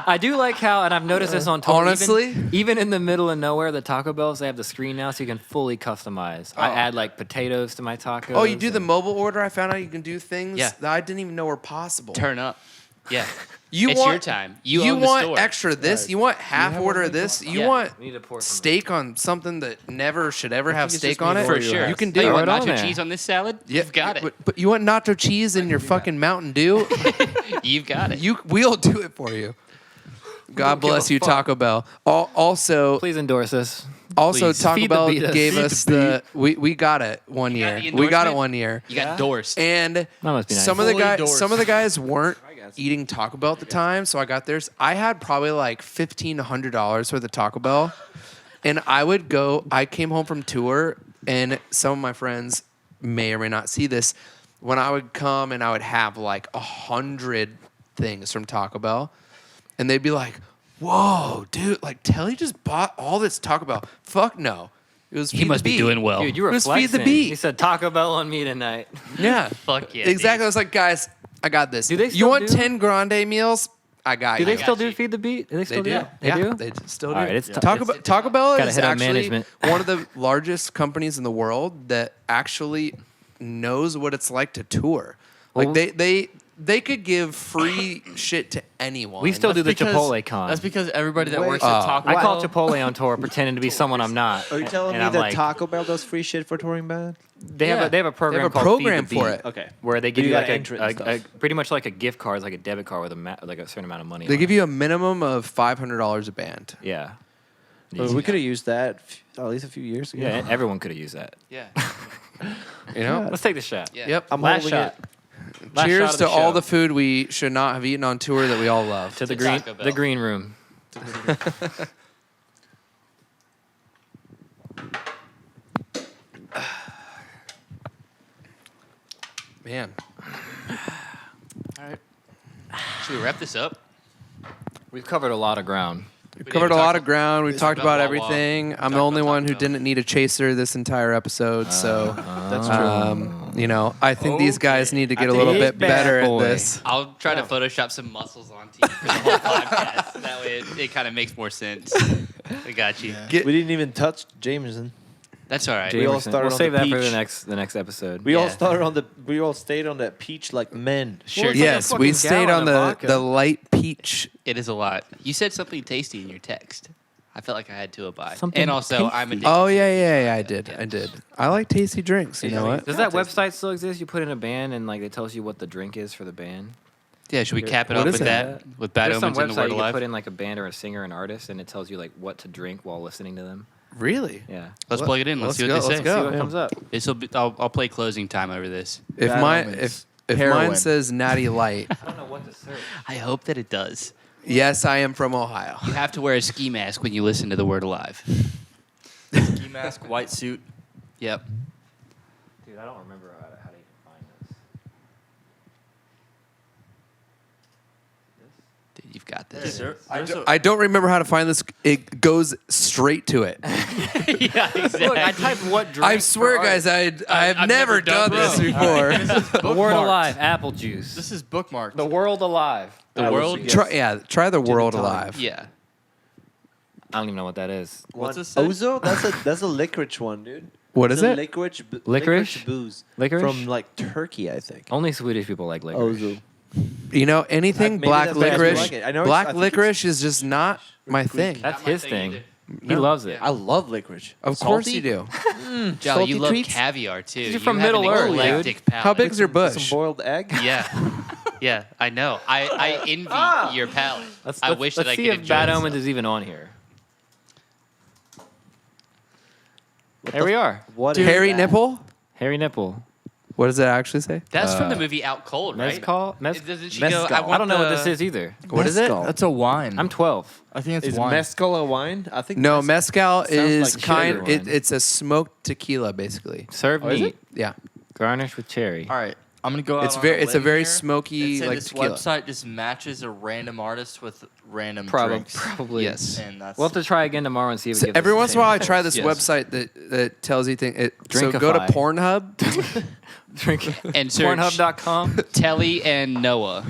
I do like how, and I've noticed this on tour. Honestly? even in the middle of nowhere, the Taco Bells, they have the screen now, so you can fully customize. I add like potatoes to my tacos. oh, you do the and- mobile order. I found out you can do things Yeah. that I didn't even know were possible. Turn up. Yeah. You It's want your time. You own the want store. extra this. Right. You want half have order one of this. You Yeah. want We need to pour some. steak on something that never should ever have it's steak just on me it. for For sure. You can Oh, do you it. want Right on nacho there. cheese on this salad? Yeah, You've got it. But you want nacho cheese in your fucking Mountain Dew? You've got it. We'll do it for you. God don't give bless a you, fuck. Taco Bell. Also, Please endorse us. also please. Taco Feed the Bell beat us. gave Feed us the the we got it one You got year. the We got it endorsement? 1 year. You got Dorsed. And must be nice. some of the Fully guys, endorsed. some of the guys weren't eating Taco Bell at the time, so I got theirs. I had probably like $1,500 worth of Taco Bell, and I would go. I came home from tour, and some of my friends may or may not see this. When I would come and I would have like 100 things from Taco Bell, and they'd be like, "Whoa, dude! Like Telly just bought all this Taco Bell." Fuck no. It was He Feed must the be Beat. doing well. Dude, you were Let's feed the flexing. beat. He said Taco Bell on me tonight. Yeah. Fuck yeah. Exactly. I dude. was like, guys, I got this. Do they you still want do- 10 grande meals? I got Do you. they got still do you. feed the beat? Do they They still do. do that? Yeah, They do? They still do. All right, it's Taco Bell Gotta is hit up actually management. one of the largest companies in the world that actually knows what it's like to tour. Like Well- they could give free shit to anyone. We still do the Because- Chipotle con. That's because everybody that Wait. works Oh. at Taco I Bell. call Chipotle on tour pretending to be someone I'm not. Are you telling And me I'm that like, Taco Bell does free shit for touring band? They have a program. They have a called program Feed the for Beat, it. Okay. where they give You you gotta like enter it and a stuff. pretty much like a gift card, like a debit card with like a certain amount of money. They on give it. you a minimum of $500 a band. Yeah. Well, we could have used that at least a few years ago. Yeah, everyone could have used that. Yeah. You know? Let's take the shot. Yeah. Yep. I'm Last holding shot. it. Last Cheers shot of the to all show. the food we should not have eaten on tour that we all love. To the To green, Taco Bell. the green room. Man. All right. Should we wrap this up? We've covered a lot of ground. We've We covered a didn't lot talk of ground. We've this talked about about Wawa. everything. We I'm the talked only about one who Taco Bell. didn't need a chaser this entire episode. So, That's true. you know, I think these guys need to get a I little think bit he's bad better at boy. this. I'll try to Photoshop some muscles onto you for the whole podcast. That way it kind of makes more sense. I got you. Get- We didn't even touch Jameson. That's all right. We all Jameson. started We'll on save the that for peach. the next episode. We all Yeah. started on the. We all stayed on that peach like men. Sure. Well, it's like a Yes, we fucking stayed gallon on of the, vodka. the light peach. It is a lot. You said something tasty in your text. I felt like I had to abide. Something And also, I'm tasty. addicted. Oh, yeah, I did. Yeah. I did. I like tasty drinks. You know what? Does that website still exist? You put in a band and like it tells you what the drink is for the band. Yeah, should we cap it What off is with it? that? With Bad There's some Omens in the website Word you can Alive? put in like a band or a singer, an artist, and it tells you like what to drink while listening to them. Really? Yeah. Let's plug it in. Let's see what go, they let's say. go. See what comes up. This will be. I'll play closing time over this. If Bad mine Omens. if Heroin. mine says Natty Light, I don't know what to search. I hope that it does. yes, I am from Ohio. You have to wear a ski mask when you listen to the Word Alive. Ski mask, white suit. Yep. Dude, I don't remember how to even find this. Dude, you've got this. I don't remember how to find this. It goes straight to it. Yeah, exactly. Look, I typed what drink. I swear, for guys, art. I've never done this Bro. before. The Word Alive, apple juice. This is bookmarked. The World Alive. The world. Try the world time. alive. Yeah. I don't even know what that is. What's this say? Ozo? That's a licorice one, dude. What It's is a it? Licorice. Licorice? booze. Licorice? From like Turkey, I think. Only Swedish people like licorice. Ozo. You know, anything Maybe black that's why I licorice. like it. I know Black I think licorice is just not my thing. That's Not my his thing thing. either. He loves it. I love licorice. Of course Salty? you do. Joe, Salty you love treats? caviar too. You're You from have Middle an Earth, dude. eclectic palate. How big's your Some bush? boiled egg. Yeah. Yeah, I know. I envy your palate. I wish that I see could if enjoy Bad this Omens stuff. is even on here. There we are. What is Hairy that? nipple? Hairy nipple. What does it actually say? That's from the movie Out Cold, right? Mezcal? Doesn't she Mezcal. go? I don't know what this the- is either. What is it? Mezcal. That's a wine. I'm 12. I think it's Is wine. mezcal a wine? I think. No, mezcal Sounds is like kind. sugar wine. It's a smoked tequila, basically. Served Oh, is neat. Yeah, Garnished with cherry. All right, I'm gonna go out. it's on very. A It's a limb very here smoky and say like this tequila. website just matches a random artist with random Probably. drinks. Probably. Yes. And that's We'll have to try again tomorrow and see if it So gives us every the once in a same while, I results. try this Yes. website that tells you things. So go to Drinkify. Pornhub. Drink. And search Pornhub.com. Telly and Noah.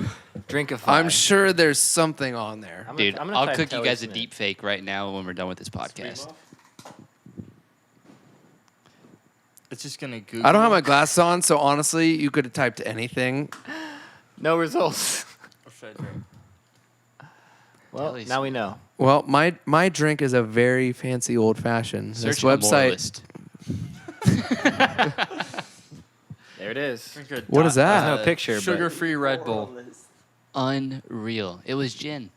Drinkify. I'm sure there's something on there. I'm Dude, gonna I'll type cook you Telle guys a Smith. deep fake right now when we're done with this podcast. it's just gonna Google. I don't have my glasses on, so honestly, you could have typed anything. No results. What should I drink? Well, Telle now we Smith. know. Well, my drink is a very fancy old fashioned. This Search website. There it is. Drink a What is that? There's no picture, but- Sugar-free Red Bull. Unreal. It was gin.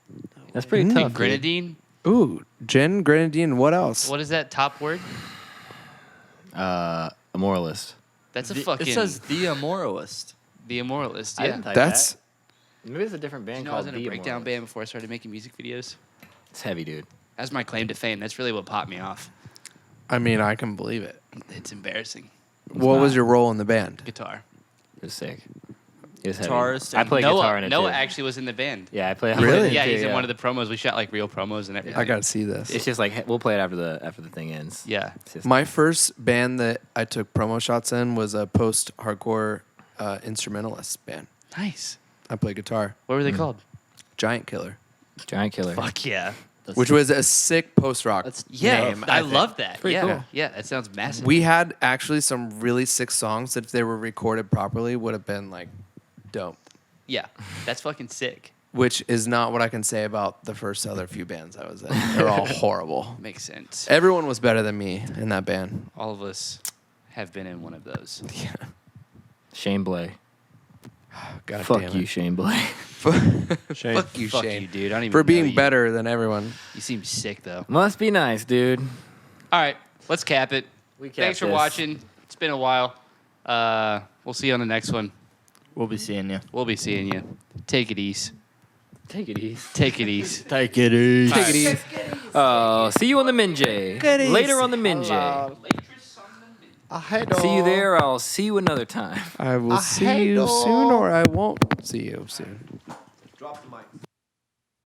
That's pretty Mm. tough. And grenadine. Ooh, gin, grenadine. What else? What is that top word? A moralist. That's a The- fucking. It says the Immoralist. The Immoralist. I Yeah. didn't type That's that. Maybe it's a different Did band you know I was called in a The breakdown Immoralist. band before I started making music videos? It's heavy, dude. That's my claim to fame. That's really what popped me off. I mean, I can believe it. It's embarrassing. What was your role in the band? Guitar. It was sick. It was heavy. Guitarist I and play guitar Noah, in it Noah too. actually was in the band. Yeah, I play. Really? Yeah, he's in one of the promos. We shot like real promos and everything. I gotta see this. It's just like we'll play it after the thing ends. Yeah. It's just- My first band that I took promo shots in was a post-hardcore instrumentalist band. Nice. I played guitar. What were they called? Giant Killer, Giant Killer. Fuck yeah. which was a sick post-rock Yeah, name. I think. love that. Pretty Yeah. cool. Yeah, that sounds massive. We had actually some really sick songs that if they were recorded properly would have been like dope. Yeah, that's fucking sick. Which is not what I can say about the first other few bands I was in. They're all horrible. Makes sense. Everyone was better than me in that band. All of us have been in one of those. Shane Blay. God Fuck damn you, it. Shane Blay. Shane. Fuck you, Fuck Shane. you, dude. I don't even For know being you. better than everyone. You seem sick though. Must be nice, dude. All right, let's cap it. We capped Thanks for this. watching. It's been a while. We'll see you on the next one. We'll be seeing you. We'll be seeing you. Take it easy. Take it easy. Take it easy. Take it easy. Take it easy. Oh, see you on the Minjay. Later on the Minjay. See you there. I'll see you another time. I will see you soon, or I won't see you soon. Drop the mic.